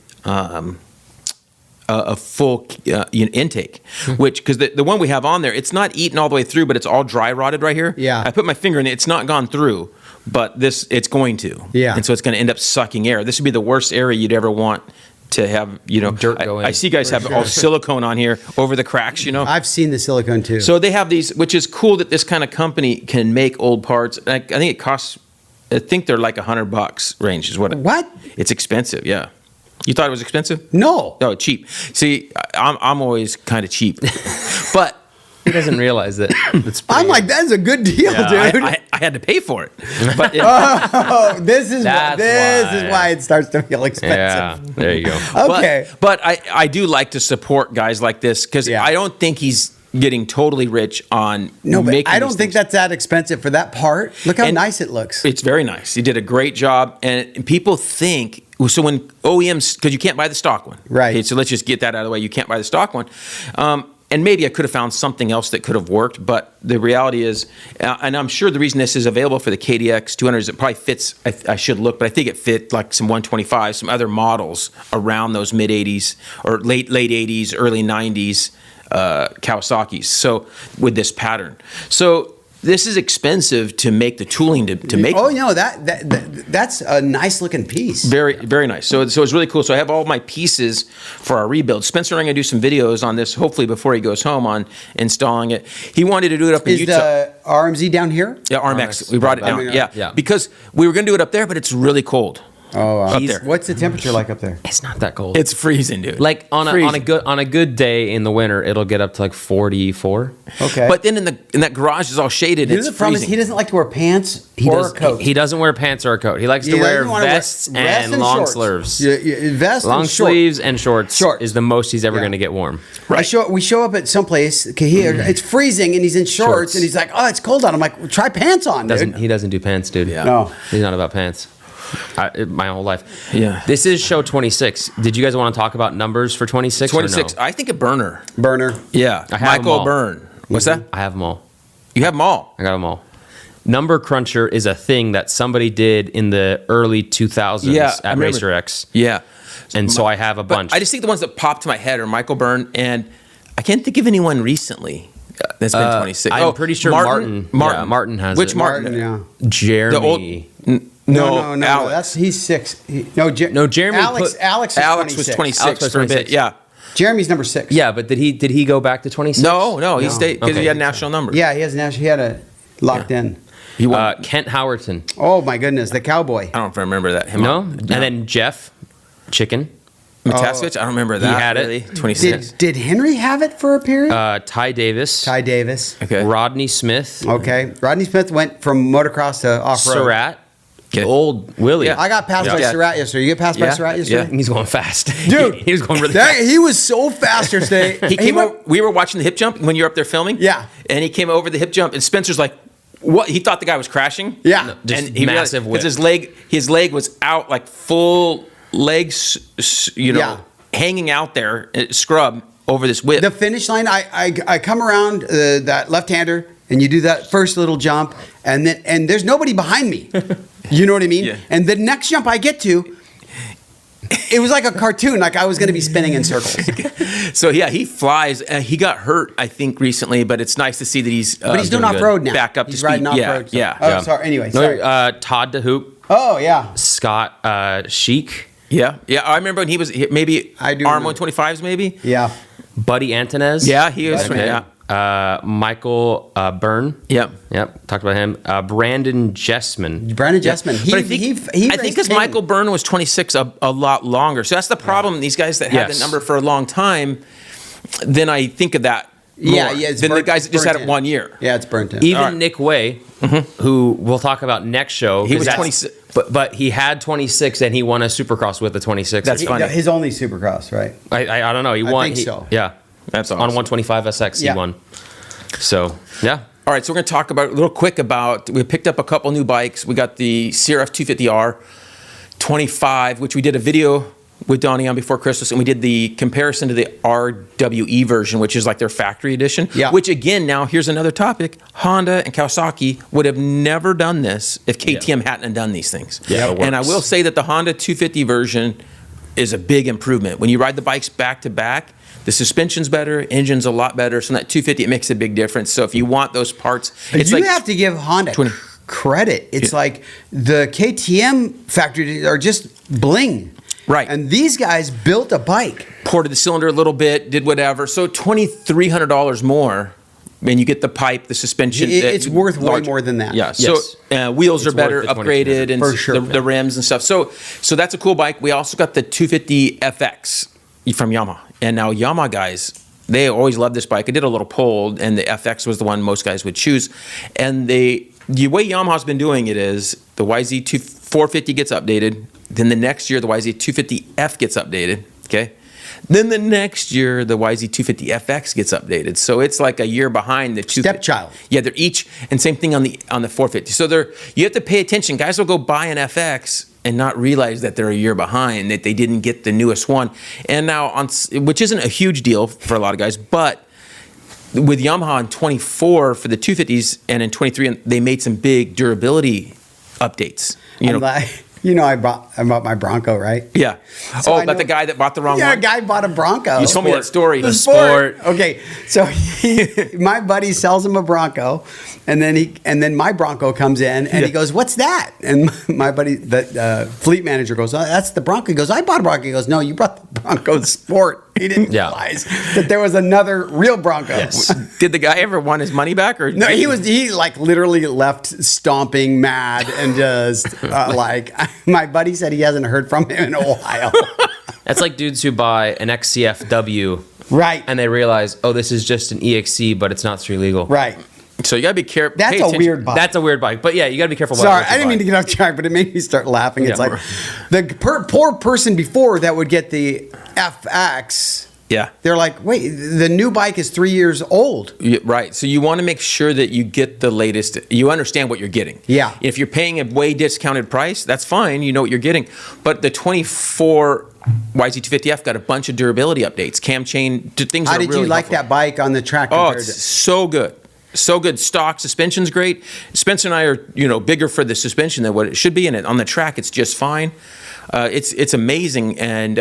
full intake, which because the one we have on there, it's not eaten all the way through, but it's all dry rotted right here. Yeah. I put my finger in it; it's not gone through, but it's going to. Yeah. And so it's going to end up sucking air. This would be the worst area you'd ever want to have. Dirt go in. I see guys have all silicone on here over the cracks. I've seen the silicone too. So they have these, which is cool that this kind of company can make old parts. I think it costs. I think they're like $100 range is what. What? It's expensive. Yeah. You thought it was expensive? No. No, cheap. See, I'm always kind of cheap, but He doesn't realize that. I'm like, that's a good deal, dude. I had to pay for it. But Oh, this is That's why it starts to feel expensive. Yeah, there you go. Okay. But I do like to support guys like this because Yeah. I don't think he's getting totally rich on No, but making I don't these think things. that's that expensive for that part. Look how And nice it looks. It's very nice. He did a great job, and people think so when OEMs, because you can't buy the stock one, Right. Okay, so let's just get that out of the way. You can't buy the stock one, and maybe I could have found something else that could have worked, but the reality is, and I'm sure the reason this is available for the KDX 200 is it probably fits. I should look, but I think it fit like some 125, some other models around those mid 80s or late 80s, early 90s. Kawasaki's. So with this pattern, so this is expensive to make the tooling to make. Oh no, that's a nice looking piece. Very, very nice. So it's really cool. So I have all my pieces for our rebuild. Spencer and I'm going to do some videos on this, hopefully before he goes home, on installing it. He wanted to do it up in Is Utah. the RMZ down here? Yeah, RMX. We brought it down. RMX. Yeah, because we were going to do it up there, but it's really cold. Oh, Up there. What's the temperature like up there? It's not that cold. It's freezing, dude. like on a Freezing. good day in the winter, it'll get up to like 44. Okay. But then in that garage is all shaded. You know It's the problem is freezing. he doesn't like to wear pants He or does. a coat. He doesn't wear pants or a coat. He likes to He wear doesn't wanna wear vests vest and long shorts. sleeves. Yeah, vest Long and short. sleeves and shorts, Shorts. is the most he's ever Yeah. going to get warm. Right. We show up at some place. It's freezing and he's in shorts, Shorts. and he's like, "Oh, it's cold out." I'm like, well, "Try pants on, dude." He doesn't do pants, dude. Yeah. No. He's not about pants. My whole life. Yeah. This is show 26. Did you guys want to talk about numbers for 26? 26. Or no? I think a burner. Burner. Yeah. I have 'em Michael all. Byrne. What's that? I have them all. You have them all. I got them all. Number cruncher is a thing that somebody did in the early 2000s Yeah, I at remember. Racer X. Yeah. And so I have a But bunch. I just think the ones that pop to my head are Michael Byrne, and I can't think of anyone recently that's been 26. I'm pretty sure Martin. Yeah, Martin has Which it. Martin? Yeah. Jeremy. No, No. Alex. He's 6. No, Jeremy Alex. put- Alex Was 26. 26 Alex was for a bit. 26. Yeah. Jeremy's number 6. Yeah, but did he go back to 26? No, he stayed because Okay. he had a national number. Yeah, he had a locked in. He won. Kent Howerton. Oh my goodness, the cowboy. I don't know if I remember that. Him No? And then Jeff Chicken. Matasevich? I don't remember that. had it. really. 26. Did Henry have it for a period? Ty Davis. Ty Davis. Okay. Rodney Smith. Okay. Rodney Smith went from motocross to off-road. Surratt. Okay. Old Willie. Yeah. I got passed by Yeah. Surratt yesterday. You get passed by Yeah. Surratt yesterday? Yeah. He's going fast. Dude, he was going really fast. He was so fast yesterday. He came went- over, we were watching the hip jump when you were up there filming. Yeah. And he came over the hip jump, and Spencer's like, "What?" He thought the guy was crashing. Yeah. Just and he massive whip. because his leg was out, like full legs, Yeah. hanging out there, scrub over this whip. The finish line, I come around that left-hander, and you do that first little jump, and there's nobody behind me. You know what I mean? Yeah. And the next jump I get to, it was like a cartoon, like I was going to be spinning in circles. So yeah, he flies. He got hurt, I think, recently, but it's nice to see that he's. But he's doing good. off-road now. Back up He's to riding speed. off-road. so- Yeah. Oh, sorry. Anyway, sorry. No, Todd DeHoop, Oh, yeah. Scott Sheik, Yeah. I remember when he was maybe I do remember. RM125s, maybe. Yeah. Buddy Antonez. Yeah, he was. Okay. Yeah. Michael Byrne. Yep. Yep. Talked about him. Brandon Jessman. Brandon Jessman. But I think because Michael Byrne was 26 a lot longer. So that's the problem. These guys that had Yes. the number for a long time, then I think of that more Yeah, yeah. than the guys that just had it 1 year. Yeah, it's burnt in. Even All right. Nick Way, who we'll talk about next show. He was 'cause 26. But he had 26 and he won a Supercross with the 26. That's funny. His only Supercross, right? I don't know. He won. think so. Yeah. That's On awesome. 125 SX, Yeah. he won. So, yeah. All right, so we're going to talk about a little quick about. We picked up a couple new bikes. We got the CRF 250R 25, which we did a video with Donnie on before Christmas, and we did the comparison to the RWE version, which is like their factory edition. Yeah. Which again, now here's another topic: Honda and Kawasaki would have never done this if KTM hadn't done these things. Yeah, it and I works. will say that the Honda 250 version is a big improvement. When you ride the bikes back to back, the suspension's better, engine's a lot better. So in that 250, it makes a big difference. So if you want those parts, it's you like have to give Honda 20. credit. It's like the KTM factory are just bling. Right. And these guys built a bike. ported the cylinder a little bit, did whatever. So $2,300 more. And you get the pipe, the suspension. It's worth way more than that. Yeah. Yes. So wheels It's are better, worth the upgraded, and For sure. the rims and stuff. So that's a cool bike. We also got the 250 FX from Yamaha. And now Yamaha guys, they always love this bike. I did a little poll, and the FX was the one most guys would choose. And the way Yamaha's been doing it is the YZ 450 gets updated. Then the next year, the YZ 250F gets updated. Okay. Then the next year, the YZ 250FX gets updated. So it's like a year behind the 250. Stepchild. Yeah, they're each, and same thing on the 450. So you have to pay attention. Guys will go buy an FX and not realize that they're a year behind, that they didn't get the newest one. And now which isn't a huge deal for a lot of guys, but with Yamaha in 24 for the 250s and in 23, they made some big durability updates. I bought my Bronco, right? Yeah. So I about know- the guy that bought the wrong Yeah, one. a guy bought a Bronco. You told me that story. The The sport. Okay, so my buddy sells him a Bronco, and then my Bronco comes in, and he goes, "What's that?" And my buddy, the fleet manager, goes, "Oh, that's the Bronco." He goes, "I bought a Bronco." He goes, "No, you brought the Bronco Sport." He didn't Yeah. realize that there was another real Bronco. Yes. Did the guy ever want his money back, or No, he like literally left stomping mad and just like my buddy said he hasn't heard from him in a while. That's like dudes who buy an XCFW Right. and they realize, oh, this is just an EXC, but it's not street legal. Right. So you gotta be careful. That's a weird bike. That's a weird bike. But yeah, you got to be careful. Sorry, what I you didn't mean to buy. get off track, but it made me start laughing. It's Yeah. like the poor person before that would get the FX. Yeah. They're like, wait, the new bike is 3 years old. Right. So you want to make sure that you get the latest. You understand what you're getting. Yeah. If you're paying a way discounted price, that's fine. You know what you're getting. But the 24 YZ250F got a bunch of durability updates, cam chain, things. How that are did really you like helpful. that bike on the track? Oh, compared it's so good. So good. Stock suspension's great. Spencer and I are, bigger for the suspension than what it should be, and on the track it's just fine. It's amazing, and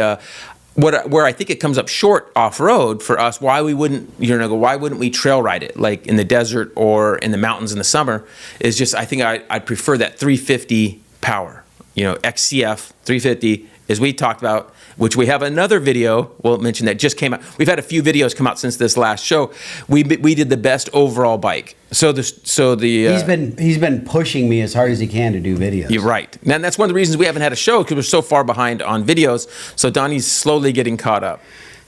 where I think it comes up short off road for us, why wouldn't we trail ride it like in the desert or in the mountains in the summer? Is just I think I'd prefer that 350 power. XCF 350, as we talked about, which we have another video we'll mention that just came out. We've had a few videos come out since this last show. We did the best overall bike. he's been pushing me as hard as he can to do videos. You're right. And that's one of the reasons we haven't had a show, because we're so far behind on videos. So Donnie's slowly getting caught up.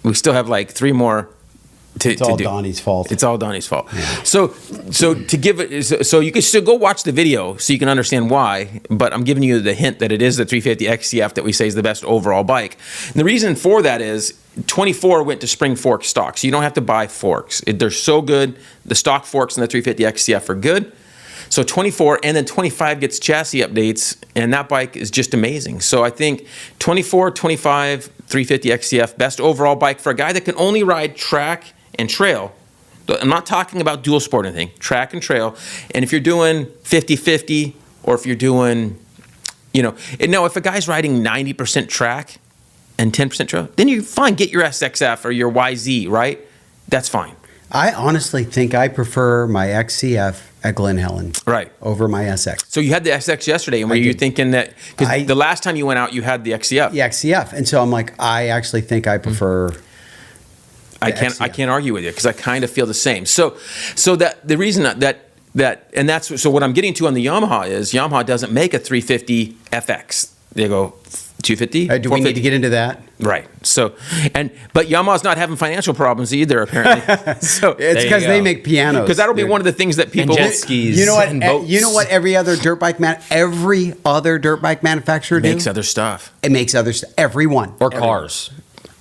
We still have like 3 more It's all Donnie's fault. It's all Donnie's fault. So to give it, so you can still go watch the video so you can understand why. But I'm giving you the hint that it is the 350 XCF that we say is the best overall bike. And the reason for that is 24 went to spring fork stock, so you don't have to buy forks. They're so good. The stock forks in the 350 XCF are good. So 24, and then 25 gets chassis updates, and that bike is just amazing. So I think 24, 25, 350 XCF, best overall bike for a guy that can only ride track and trail. I'm not talking about dual sport or anything, track and trail. And if you're doing 50-50, or if you're doing, if a guy's riding 90% track and 10% trail, then you're fine, get your SXF or your YZ, right? That's fine. I honestly think I prefer my XCF at Glen Helen over my SX. So you had the SX yesterday, and were you thinking that, because the last time you went out, you had the XCF. The XCF. And so I'm like, I actually think I prefer I can't argue with you, because I kind of feel the same. So that the reason and that's so what I'm getting to on the Yamaha is Yamaha doesn't make a 350 FX. They go 250. Do we need to get into that? Right. So, but Yamaha's not having financial problems either, apparently. So it's because they make pianos. Because that'll be one of the things that people and jet skis. You know what? And boats. You know what? Every other dirt bike manufacturer makes other stuff. It makes other stuff. Everyone or cars.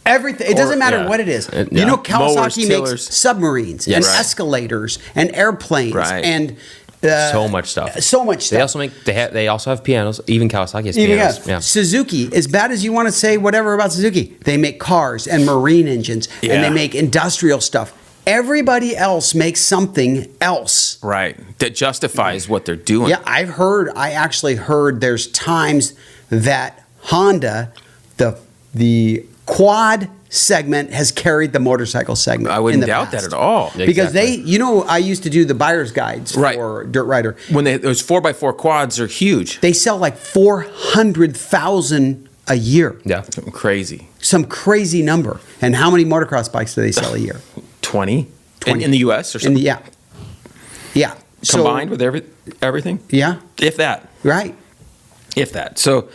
Everything. It doesn't matter what it is. You know, Kawasaki makes submarines and escalators and airplanes and so much stuff. So much stuff. They also have pianos. Even Kawasaki has pianos. Yeah. Suzuki, as bad as you want to say whatever about Suzuki, they make cars and marine engines and they make industrial stuff. Everybody else makes something else. Right. That justifies what they're doing. Yeah, I actually heard there's times that Honda, the quad segment has carried the motorcycle segment. I wouldn't doubt that at all. Because I used to do the buyer's guides for Dirt Rider. When those 4x4 quads are huge. They sell like 400,000 a year. Yeah. Something crazy. Some crazy number. And how many motocross bikes do they sell a year? 20. In the U.S. or something? Yeah. Combined with everything? Yeah. If that. Right. If that. So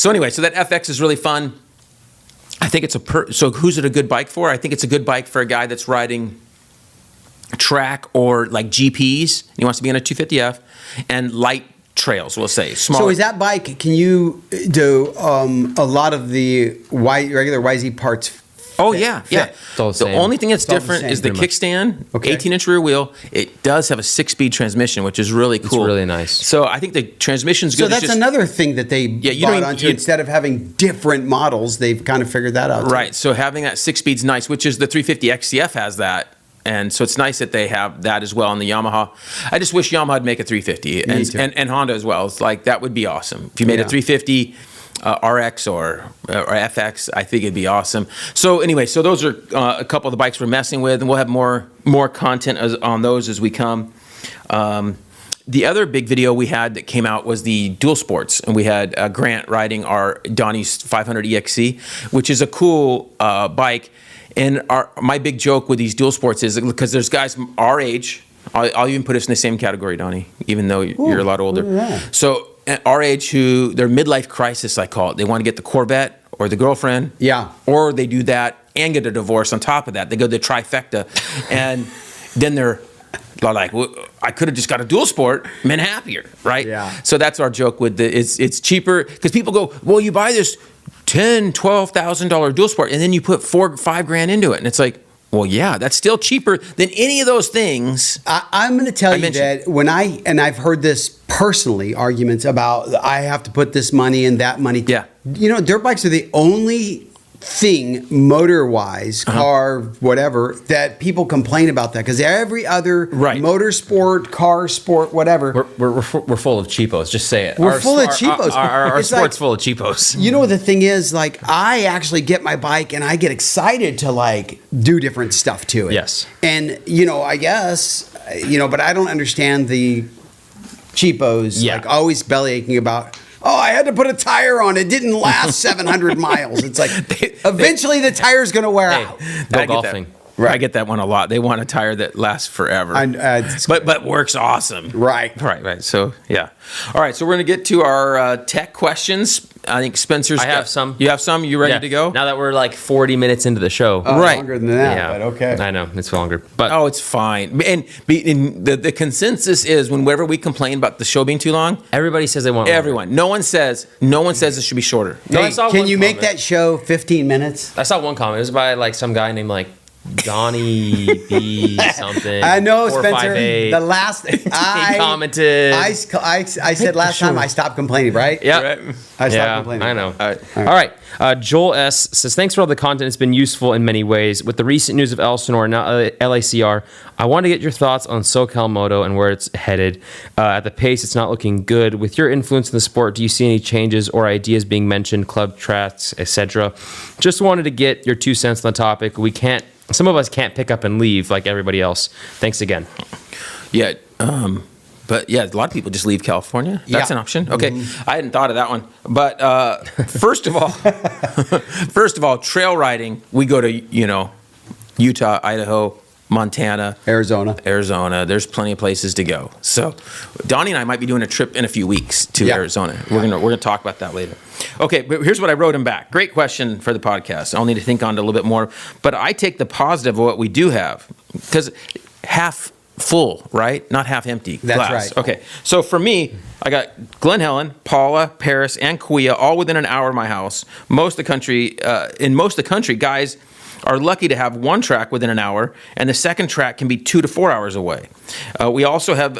anyway, so that FX is really fun. I think it's so who's it a good bike for? I think it's a good bike for a guy that's riding track or like GPs. He wants to be on a 250F and light trails, we'll say. Smaller. So is that bike, can you do a lot of the regular YZ parts? Oh, yeah. It's all the same. The only thing that's different is the kickstand, 18-inch rear wheel. It does have a 6-speed transmission, which is really cool. It's really nice. So I think the transmission's good. So that's another thing that they bought onto. Instead of having different models, they've kind of figured that out. Right. So having that 6-speed's nice, which is the 350 XCF has that. And so it's nice that they have that as well on the Yamaha. I just wish Yamaha would make a 350 and Honda as well. It's like, that would be awesome. If you made a 350 RX or FX, I think it'd be awesome. So anyway, so those are a couple of the bikes we're messing with, and we'll have more content on those as we come. The other big video we had that came out was the dual sports, and we had Grant riding our Donnie's 500 EXC, which is a cool bike. And my big joke with these dual sports is because there's guys our age. I'll even put us in the same category, Donnie, even though you're a lot older. So at our age, who their midlife crisis, I call it. They want to get the Corvette or the girlfriend. Yeah. Or they do that and get a divorce on top of that. They go the trifecta. And then they're like, well, I could have just got a dual sport, been happier, right? Yeah. So that's our joke with it's cheaper. Because people go, well, you buy this $10,000, $12,000 dual sport, and then you put $4,000-5,000 into it. And it's like, well, yeah, that's still cheaper than any of those things. I'm going to tell you that when I've heard this personally, arguments about I have to put this money and that money. Yeah. You know, dirt bikes are the only thing motor-wise, car, whatever, that people complain about that. Because every other motorsport, car sport, whatever. We're full of cheapos. Just say it. We're full of cheapos. Our sport's full of cheapos. You know what the thing is? Like, I actually get my bike and I get excited to like do different stuff to it. Yes. And, I guess, but I don't understand the cheapos. Yeah. Like always belly aching about, I had to put a tire on. It didn't last 700 miles. It's like, eventually the tire's going to wear out. Go golfing. Right. I get that one a lot. They want a tire that lasts forever, but works awesome. Right. So, yeah. All right. So we're going to get to our tech questions. I think Spencer's. I have some. You have some. You ready Yeah. to go? Now that we're like 40 minutes into the show. Right. Longer than that, Yeah, but okay. I know it's longer, but Oh, it's fine. And the consensus is whenever we complain about the show being too long, everybody says they want everyone, no one says it should be shorter. No, I Hey, saw can one you make comment. that show 15 minutes? I saw one comment. It was by like some guy named like Donnie B something. I know, 458. Spencer. The last He commented. I said last time I stopped complaining, right? Yeah. Right. I stopped Yeah, complaining. I know. All right. All right. Joel S. says, thanks for all the content. It's been useful in many ways. With the recent news of Elsinore and now LACR, I want to get your thoughts on SoCal Moto and where it's headed. At the pace, it's not looking good. With your influence in the sport, do you see any changes or ideas being mentioned, club tracks, etc.? Just wanted to get your 2 cents on the topic. Some of us can't pick up and leave like everybody else. Thanks again. Yeah. But yeah, a lot of people just leave California. That's Yeah. an option. Okay, I hadn't thought of that one. But first of all, trail riding. We go to Utah, Idaho, Montana, Arizona. There's plenty of places to go. So Donnie and I might be doing a trip in a few weeks to Yeah. Arizona. We're gonna talk about that later. Okay, but here's what I wrote him back. Great question for the podcast. I'll need to think on it a little bit more. But I take the positive of what we do have because half full, right? Not half empty. That's glass. right. Okay, so for me, I got Glen Helen, Paula, Paris, and Kauai all within an hour of my house. In most of the country, guys are lucky to have one track within an hour, and the second track can be 2 to 4 hours away. We also have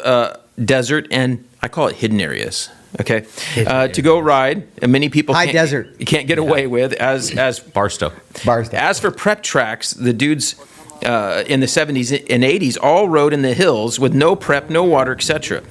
desert and I call it hidden areas. Okay, to go ride, and many people High desert. can't get away with as Barstow. as for prep tracks, the dudes in the 70s and 80s all rode in the hills with no prep, no water, etc.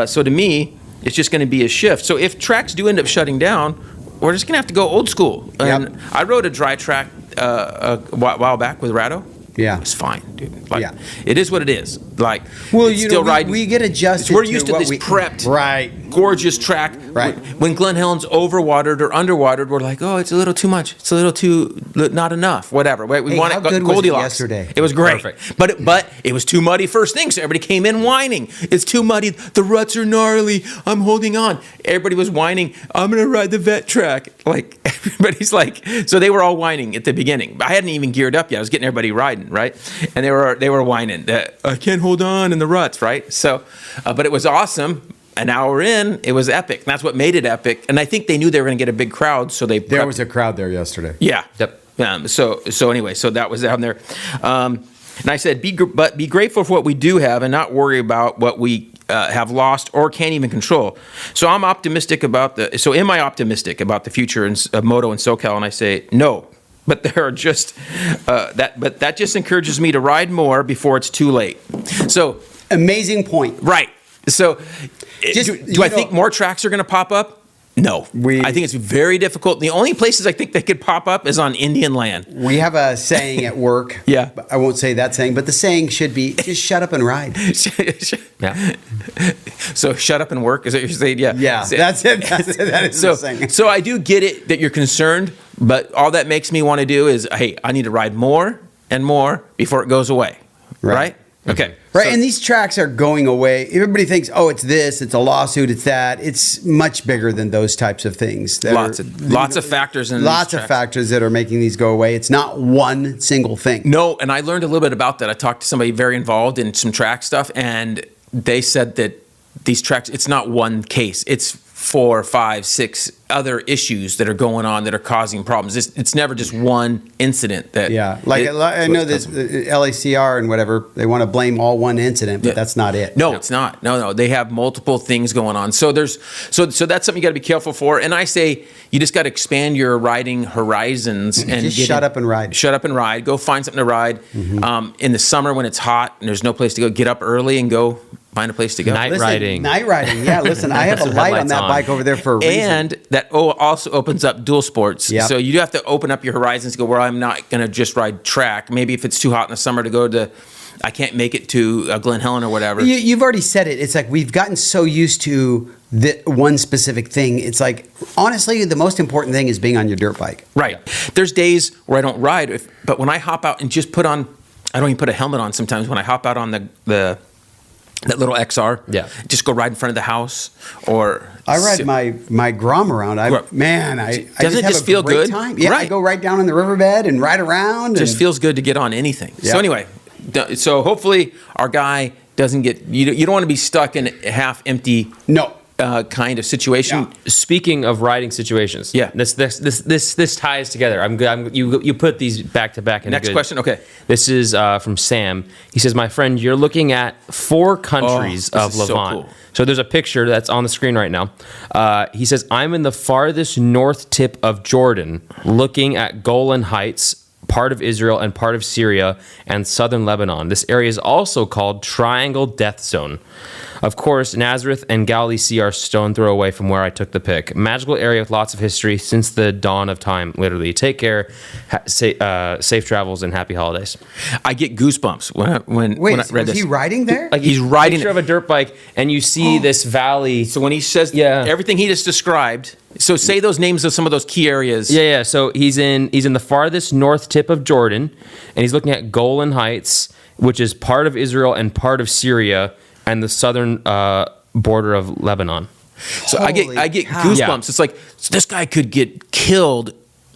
So to me, it's just going to be a shift. So if tracks do end up shutting down, we're just going to have to go old school. And Yep. I rode a dry track a while back with Rado. Yeah. It's fine, dude. Like, Yeah. It is what it is. Like, Well, it's you still know, riding. we get adjusted. We're to used to what this we- prepped, Right. gorgeous track. Right. When Glen Helen's overwatered or underwatered, we're like, oh, it's a little too much. It's a little too not enough. Whatever. We Hey, want how it good was it Goldilocks. yesterday? It was great. Perfect. But it was too muddy first thing, so everybody came in whining. It's too muddy. The ruts are gnarly. I'm holding on. Everybody was whining. I'm gonna ride the vet track. Like everybody's like, so they were all whining at the beginning. I hadn't even geared up yet. I was getting everybody riding, right? And they were whining. I can't hold on in the ruts, right? So, but it was awesome. An hour in, it was epic. And that's what made it epic. And I think they knew they were going to get a big crowd, so they There prepped- was a crowd there yesterday. yeah. Yep. So anyway, so that was down there. And I said, be grateful for what we do have and not worry about what we have lost or can't even control. So am I optimistic about the future of Moto and SoCal? And I say, no. But there are just that just encourages me to ride more before it's too late. So Amazing point. right. So Just, do you I know- think more tracks are going to pop up? No. I think it's very difficult. The only places I think they could pop up is on Indian land. We have a saying at work. Yeah. I won't say that saying, but the saying should be just shut up and ride. Yeah. So shut up and work. Is that what you're saying? Yeah. Yeah, that's it. That is the saying. So I do get it that you're concerned, but all that makes me want to do is, hey, I need to ride more and more before it goes away. Right? Okay. Right, So- and these tracks are going away. Everybody thinks, oh, it's this, it's a lawsuit, it's that. It's much bigger than those types of things. that lots of factors in these lots of tracks. factors that are making these go away. It's not one single thing. No, and I learned a little bit about that. I talked to somebody very involved in some track stuff, and they said that these tracks, it's not one case. It's 4, 5, 6 other issues that are going on that are causing problems. It's never just one incident that. Yeah, like I know this LACR and whatever, they want to blame all one incident, but Yeah. that's not it. No, it's not. No, they have multiple things going on. So so that's something you got to be careful for. And I say you just got to expand your riding horizons and Just shut up and ride. Shut up and ride. Go find something to ride. In the summer when it's hot and there's no place to go, get up early and go find a place to go. Night Listen, riding. Night riding. Yeah, listen, I have a Some light on headlights that on. bike over there for a reason. And that also opens up dual sports. Yep. So you do have to open up your horizons to go where I'm not going to just ride track. Maybe if it's too hot in the summer to go to, I can't make it to Glen Helen or whatever. You've already said it. It's like we've gotten so used to the one specific thing. It's like, honestly, the most important thing is being on your dirt bike. Right. There's days where I don't ride, but when I hop out and just put on, I don't even put a helmet on sometimes when I hop out on the that little XR. Yeah. Just go right in front of the house, or I ride my Grom around. I Doesn't it just feel great good? Time. Yeah, I Right. go right down in the riverbed and ride around. just feels good to get on anything. Yeah. So anyway, so hopefully our guy doesn't get. You don't want to be stuck in a half empty no. kind of situation. Yeah. Speaking of riding situations, Yeah. this ties together. You put these back to back. Next question. Okay. This is from Sam. He says, "My friend, you're looking at 4 countries this of is so Levant." cool. So there's a picture that's on the screen right now. He says, "I'm in the farthest north tip of Jordan, looking at Golan Heights, part of Israel and part of Syria and southern Lebanon. This area is also called Triangle Death Zone. Of course, Nazareth and Galilee Sea are stone throw away from where I took the pic. Magical area with lots of history since the dawn of time, literally. Take care, safe travels, and happy holidays." I get goosebumps when Wait, I read was this. he riding there? Like He's riding picture it. of a dirt bike, and you see this valley. So when he says Yeah. everything he just described, so say those names of some of those key areas. Yeah. So he's in the farthest north tip of Jordan, and he's looking at Golan Heights, which is part of Israel and part of Syria, and the southern border of Lebanon. So I get cow. goosebumps. Yeah. It's like this guy could get killed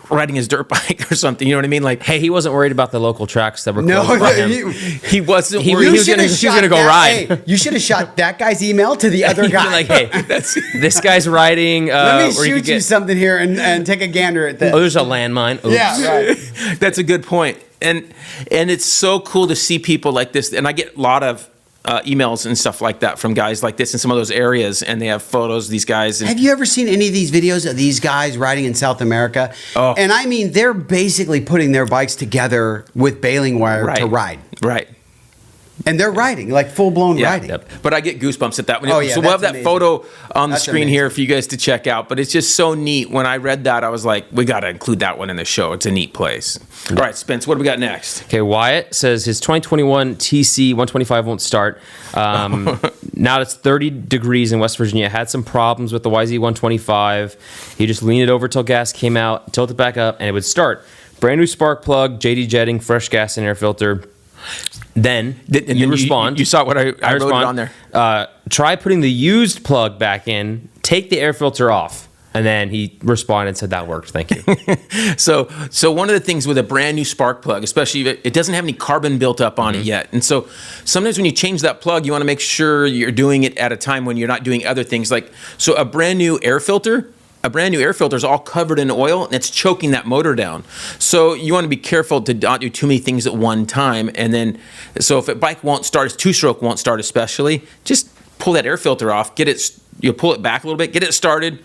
riding his dirt bike or something. You know what I mean? Like, Hey, he wasn't worried about the local tracks that were No, close by him. he wasn't. He worried. was gonna go ride. Hey, you should have shot that guy's email to the other You'd be guy. like, hey, this guy's riding. Let me where shoot could you get- something here and take a gander at this. Oh, there's a landmine. Oops. Yeah, right. That's a good point. And it's so cool to see people like this. And I get a lot of emails and stuff like that from guys like this in some of those areas, and they have photos of these guys. And Have you ever seen any of these videos of these guys riding in South America? Oh. And I mean, they're basically putting their bikes together with baling wire to ride. Right. And they're riding, like full-blown Yeah. riding. Yep. But I get goosebumps at that one. Oh, yeah, So we'll have that's that amazing. photo on the That's screen amazing. here for you guys to check out. But it's just so neat. When I read that, I was like, we got to include that one in the show. It's a neat place. All right, Spence, what do we got next? Okay, Wyatt says his 2021 TC 125 won't start. Now it's 30 degrees in West Virginia. Had some problems with the YZ 125. He just leaned it over till gas came out, tilted back up, and it would start. Brand new spark plug, JD jetting, fresh gas and air filter. Then And you then respond. You saw what I wrote respond. on there. Try putting the used plug back in. Take the air filter off. And then he responded and said that worked. Thank you. So one of the things with a brand new spark plug, especially if it doesn't have any carbon built up on it yet. And so sometimes when you change that plug, you want to make sure you're doing it at a time when you're not doing other things. Like, so a brand new air filter is all covered in oil and it's choking that motor down. So you want to be careful to not do too many things at one time. And then, so if a bike won't start, its two-stroke won't start especially, just pull that air filter off, you'll pull it back a little bit, get it started,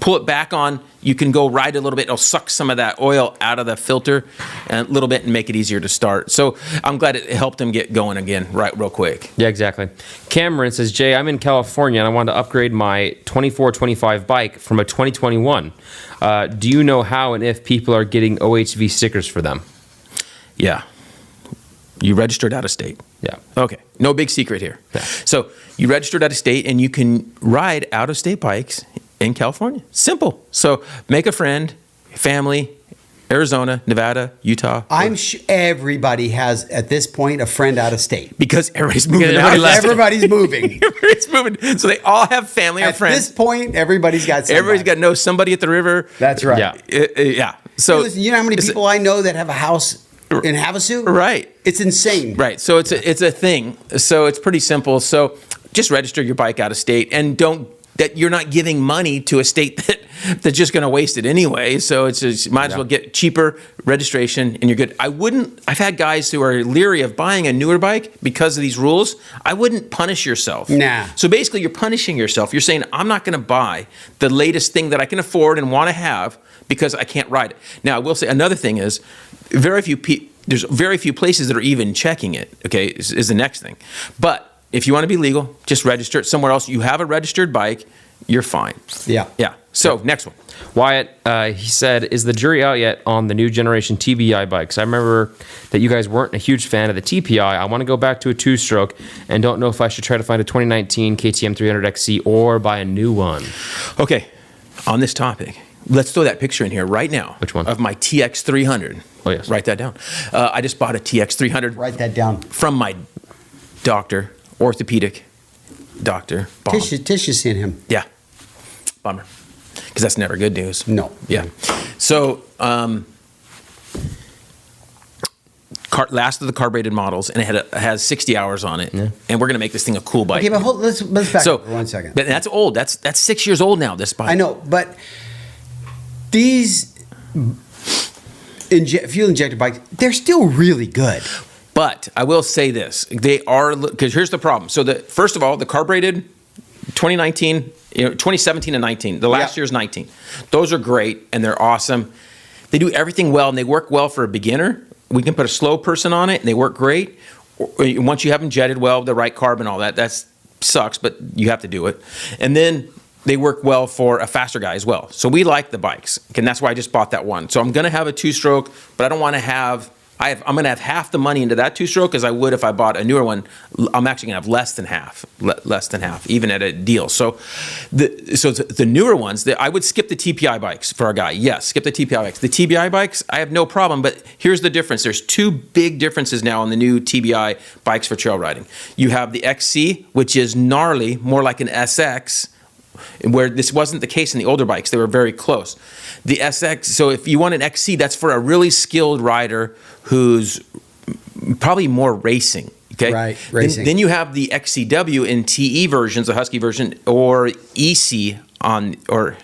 pull it back on. You can go ride a little bit. It'll suck some of that oil out of the filter a little bit and make it easier to start. So I'm glad it helped him get going again real quick. Yeah, exactly. Cameron says, Jay, I'm in California and I want to upgrade my 2425 bike from a 2021. Do you know how and if people are getting OHV stickers for them? Yeah. You registered out of state. Yeah. Okay. No big secret here. Yeah. So you registered out of state and you can ride out of state bikes in California. Simple. So make a friend, family, Arizona, Nevada, Utah. I'm sure everybody has, at this point, a friend out of state. Because everybody's moving Because out. everybody left. Everybody's moving. Everybody's moving. So they all have family or At friends. this point, everybody's got somebody. Everybody's got to know somebody at the river. That's right. Yeah. Yeah. So Listen, you know how many it's- people I know that have a house in Havasu? Right. It's insane. Right. So it's a thing. So it's pretty simple. So just register your bike out of state and that you're not giving money to a state that's just going to waste it anyway. So it's just, might as well get cheaper registration and you're good. I've had guys who are leery of buying a newer bike because of these rules. I wouldn't punish yourself. Nah. So basically you're punishing yourself. You're saying, I'm not going to buy the latest thing that I can afford and want to have because I can't ride it. Now I will say another thing is there's very few places that are even checking it. Okay. Is the next thing. But if you want to be legal, just register it somewhere else. You have a registered bike, you're fine. Yeah. Yeah. So next one. Wyatt, he said, is the jury out yet on the new generation TBI bikes? I remember that you guys weren't a huge fan of the TPI. I want to go back to a two-stroke and don't know if I should try to find a 2019 KTM 300XC or buy a new one. Okay. On this topic, let's throw that picture in here right now. Which one? Of my TX 300. Oh, yes. Write that down. I just bought a TX 300 Write that down. from my doctor orthopedic doctor. Bomb. Tish's seen him. Yeah. Bummer. Because that's never good news. No. Yeah. So, last of the carbureted models, and it has 60 hours on it. Yeah. And we're going to make this thing a cool bike. Okay, but let's back up for 1 second. But that's old. That's 6 years old now, this bike. I know, but these fuel injected bikes, they're still really good. But I will say this. They are, because here's the problem. So, first of all, the carbureted 2019, 2017 and 19, the last year's 19, those are great and they're awesome. They do everything well and they work well for a beginner. We can put a slow person on it and they work great. Once you have them jetted well, the right carb and all that sucks, but you have to do it. And then they work well for a faster guy as well. So we like the bikes, and that's why I just bought that one. So I'm going to have a 2-stroke, but I don't want to have. I'm going to have half the money into that 2-stroke as I would if I bought a newer one. I'm actually going to have less than half, even at a deal. So the newer ones, I would skip the TPI bikes for our guy. Yes, skip the TPI bikes. The TBI bikes, I have no problem, but here's the difference. There's 2 big differences now on the new TBI bikes for trail riding. You have the XC, which is gnarly, more like an SX, where this wasn't the case in the older bikes. They were very close. The SX, so if you want an XC, that's for a really skilled rider who's probably more racing. Okay? Right, racing. Then you have the XCW in TE versions, the Husky version, or EC or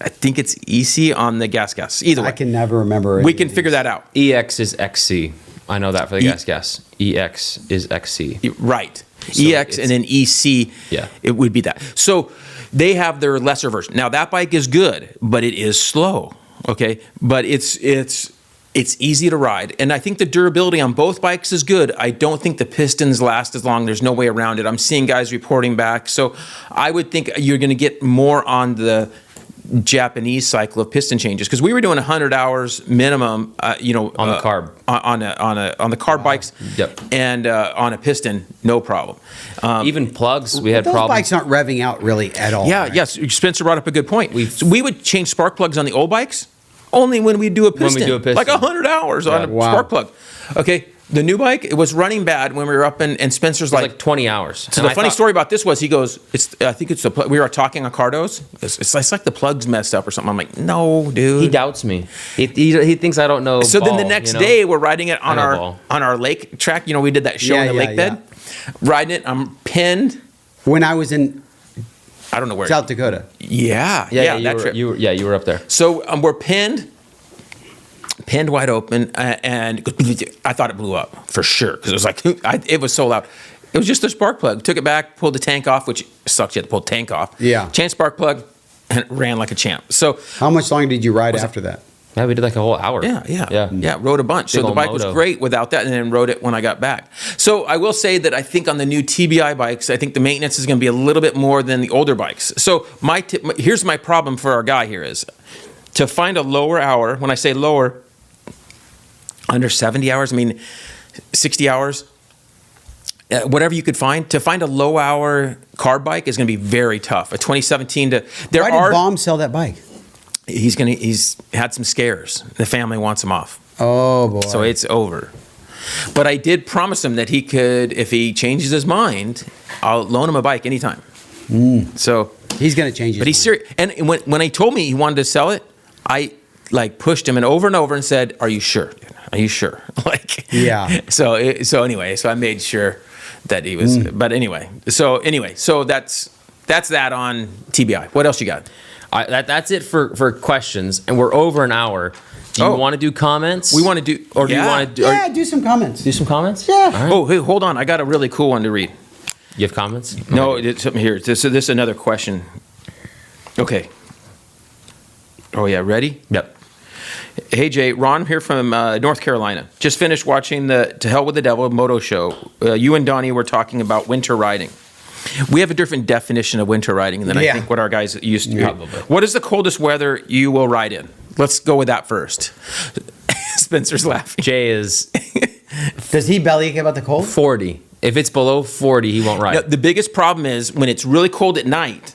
I think it's EC on the gas. Either way. I can never remember it. We can figure that out. EX is XC. I know that for the gas. EX is XC. Right. So EX and then EC, yeah, it would be that. So they have their lesser version. Now that bike is good, but it is slow. Okay, but it's easy to ride, and I think the durability on both bikes is good. I don't think the pistons last as long. There's no way around it. I'm seeing guys reporting back, so I would think you're going to get more on the Japanese cycle of piston changes, because we were doing 100 hours minimum, on the carb on the carb bikes, yep, and on a piston, no problem. Even plugs, we had those problems. bikes aren't revving out really at all. Yeah, right? yes. Spencer brought up a good point. We would change spark plugs on the old bikes only when we do a piston. Like 100 hours on a spark plug. Okay. The new bike, it was running bad when we were up in Spencer's like 20 hours. So the funny story about this was he goes, I think it's we were talking on Cardos. It's like the plug's messed up or something. I'm like, no, dude. He doubts me. He thinks I don't know. So then the next day we're riding it on our lake track. We did that show in the lake bed. Riding it, I'm pinned. When I was in I don't know where. South Dakota. Yeah, that trip. You were up there. So we're pinned wide open, and I thought it blew up for sure, because it was like it was so loud. It was just a spark plug. Took it back, pulled the tank off, which sucks. You had to pull the tank off. Yeah. Changed spark plug, and it ran like a champ. So how much longer did you ride after that? Yeah, we did like a whole hour. Yeah. Rode a bunch. So the bike was great without that, and then rode it when I got back. So I will say that I think on the new TBI bikes, I think the maintenance is going to be a little bit more than the older bikes. So here's my problem for our guy here is to find a lower hour. When I say lower, under 70 hours, I mean 60 hours, whatever you could find. To find a low hour carb bike is going to be very tough. A 2017 to Why did Baum sell that bike? He's had some scares. The family wants him off. Oh boy! So it's over. But I did promise him that he could, if he changes his mind, I'll loan him a bike anytime. So he's going to change his mind. But he's serious. And when he told me he wanted to sell it, I pushed him and over and said, "Are you sure? Are you sure?" Yeah. So I made sure that he was. But anyway, so that's that on TBI. What else you got? That's it for questions, and we're over an hour. Do you want to do comments? We want to do, or do you want to do? Do some comments. Do some comments? Yeah. Right. Oh, hey, hold on. I got a really cool one to read. You have comments? No, it's something here. This is another question. Okay. Oh yeah, ready? Yep. Hey Jay, Ron here from North Carolina. Just finished watching the To Hell with the Devil Moto show. You and Donnie were talking about winter riding. We have a different definition of winter riding than I think what our guys used to. Probably. What is the coldest weather you will ride in? Let's go with that first. Spencer's laughing. Jay is Does he bellyache about the cold? 40. If it's below 40, he won't ride. Now, the biggest problem is when it's really cold at night.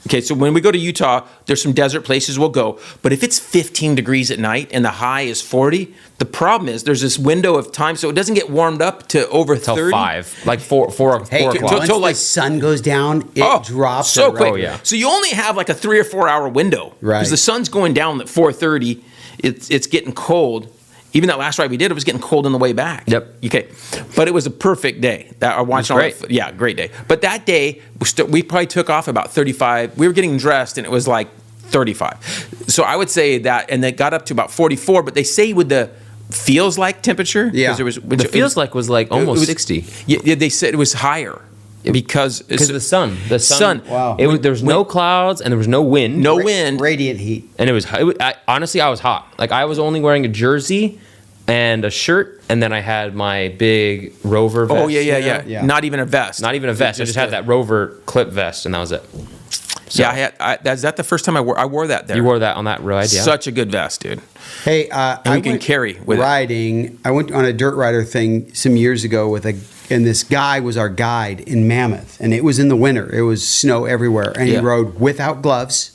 Okay, so when we go to Utah, there's some desert places we'll go. But if it's 15 degrees at night and the high is 40, the problem is there's this window of time, so it doesn't get warmed up to over 30. Till 5, like 4 Hey, o'clock. once Till the like- sun goes down, it drops so it quick. right. Oh, yeah. So you only have like a 3 or 4 hour window, Right. Because the sun's going down at 4:30. It's getting cold. Even that last ride we did, it was getting cold on the way back. Yep. Okay, but it was a perfect day. That I watched all great. that- Yeah, great day. But that day we probably took off about 35. We were getting dressed and it was like 35. So I would say that, and they got up to about 44. But they say with the feels like temperature, Yeah. 'cause there was The feels like was like almost 60. Yeah, they said it was higher because Because of the sun. The sun. Sun. Wow. There was no clouds and there was no wind. no wind. Radiant heat. And it was honestly, I was hot. Like I was only wearing a jersey and a shirt, and then I had my big Rover vest. Oh yeah. Yeah. Not even a vest. Not even a vest. I just had that Rover clip vest, and that was it. So Yeah, is that the first time I wore that there? you wore that on that ride, yeah? Such a good vest, dude. Hey, we can carry with it. riding. I went on a dirt rider thing some years ago and this guy was our guide in Mammoth, and it was in the winter. It was snow everywhere, and he Yeah. rode without gloves.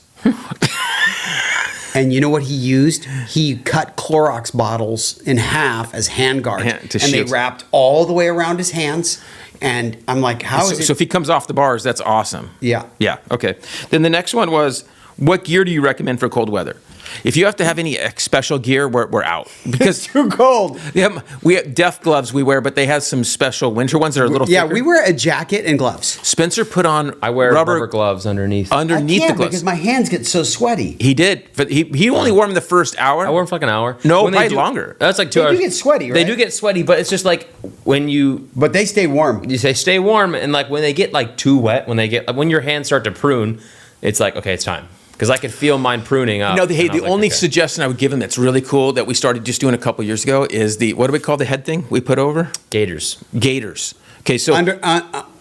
And you know what he used? He cut Clorox bottles in half as hand guards, To and they shield. wrapped all the way around his hands. And I'm like, how is it? So if he comes off the bars, that's awesome. Yeah. Yeah. Okay. Then the next one was, what gear do you recommend for cold weather? If you have to have any special gear, we're out because too cold. we have Def gloves we wear, but they have some special winter ones that are a little Yeah, thicker. we wear a jacket and gloves. Spencer put on I wear rubber gloves underneath. I underneath the can't gloves. because my hands get so sweaty. He did, but he only wore them the first hour. I wore them for like an hour. No, When they probably longer. That's like 2 They do hours. get sweaty, They right? do get sweaty, but it's just like when you But they stay warm. say stay warm, and like when they get like too wet, when your hands start to prune, it's like okay, it's time. Because I could feel mine pruning up. No, and I the was like, only okay. suggestion I would give him that's really cool that we started just doing a couple years ago is what do we call the head thing we put over? Gators. Gaiters. Okay, so Under,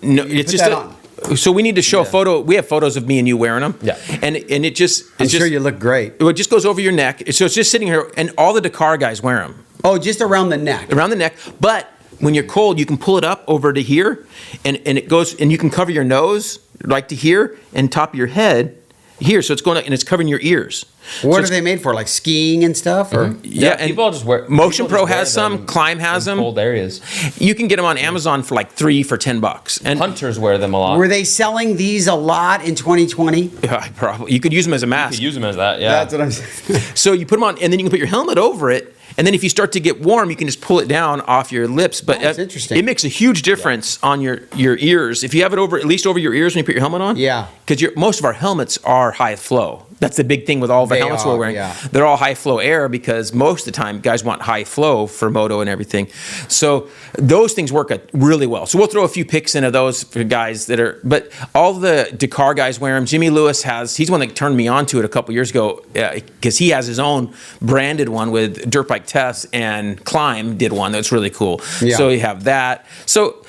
no, you it's put just that so we need to show a photo. We have photos of me and you wearing them. Yeah. and it just I'm it's sure just, you look great. it just goes over your neck. So it's just sitting here, and all the Dakar guys wear them Oh, just around the neck. around the neck. But when you're cold, you can pull it up over to here, and it goes, and you can cover your nose like to here and top of your head here. So it's going up, and it's covering your ears. What So are they made for? Like skiing and stuff? Or Yeah, and people just wear. Motion people Pro just wear has some, them Climb has in them. Cold areas. You can get them on Amazon for like $3 for $10. And Hunters wear them a lot. were they selling these a lot in 2020? Yeah, probably you could use them as a You mask. could use them as that. Yeah. That's what I'm saying. So you put them on, and then you can put your helmet over it. And then if you start to get warm, you can just pull it down off your lips. But Oh, that's interesting. It makes a huge difference on your ears. If you have it over, at least over your ears when you put your helmet on. Yeah. Because most of our helmets are high flow. That's the big thing with all of our They helmets we're are, wearing. yeah. They're all high flow air because most of the time guys want high flow for moto and everything. So those things work really well. So we'll throw a few pics into those for guys that are, but all the Dakar guys wear them. Jimmy Lewis he's one that turned me on to it a couple years ago because he has his own branded one with Dirt Bike Test, and Climb did one that's really cool. Yeah. So you have that. So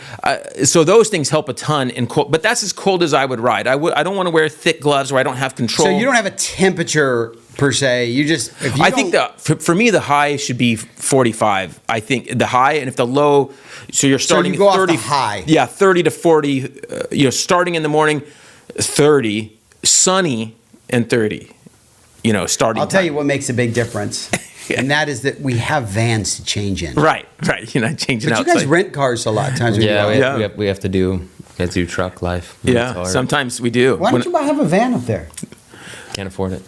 those things help a ton in cold, but that's as cold as I would ride. I don't want to wear thick gloves where I don't have control. So you don't have a temperature per se. You just. If you I think for me the high should be 45. I think the high, and if the low, so you're starting you go off 30 the high. Yeah, 30 to 40. Starting in the morning, 30, sunny, and 30. Starting. I'll tell time. you what makes a big difference, and that is that we have vans to change in. Right. You're not changing But out. you guys rent cars a lot of times. When Yeah, you go. we, we have to do truck life. It's Yeah, hard. sometimes we do. Why don't you have a van up there? Can't afford it.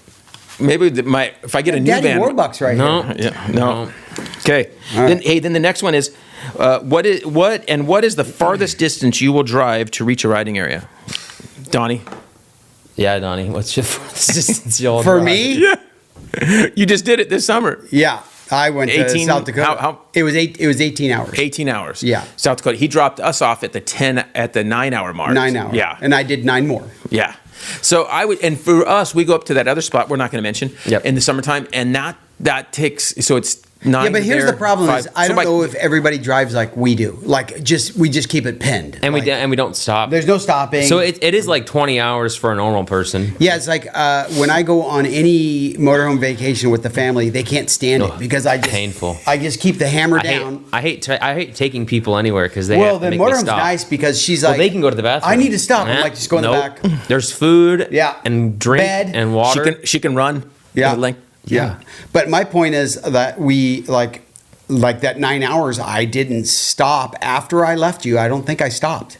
Maybe if I get a new Daddy van. Warbucks right No. here. Yeah. No. Okay. right. Then the next one is, what is the farthest distance you will drive to reach a riding area? Donnie. Yeah, Donnie, what's your distance you'll For drive? me, Yeah. You just did it this summer. yeah, I went to 18 South Dakota. how- It was 18 hours. 18 hours. Yeah. South Dakota. He dropped us off at the 9-hour mark. 9 hours. Yeah. And I did 9 more. Yeah. So and for us, we go up to that other spot we're not going to mention Yep. in the summertime, and that takes, so it's 9 Yeah, but to here's there, the problem: 5. is I So don't know if everybody drives like we do. Like we just keep it pinned, And like, we don't stop. there's no stopping. So it is like 20 hours for a normal person. Yeah, it's like when I go on any motorhome vacation with the family, they can't stand it because painful. I just keep the hammer down. I hate taking people anywhere because they Well, have to the make me motorhome's stop. nice because she's Well, like, they can go to the bathroom. I need to stop. I'm Nah, like, just go in the nope. back. There's food, Yeah. and drink, Bed. and water. She can run. Yeah. the length. Yeah. But my point is that we like that 9 hours, I didn't stop after I left you. I don't think I stopped.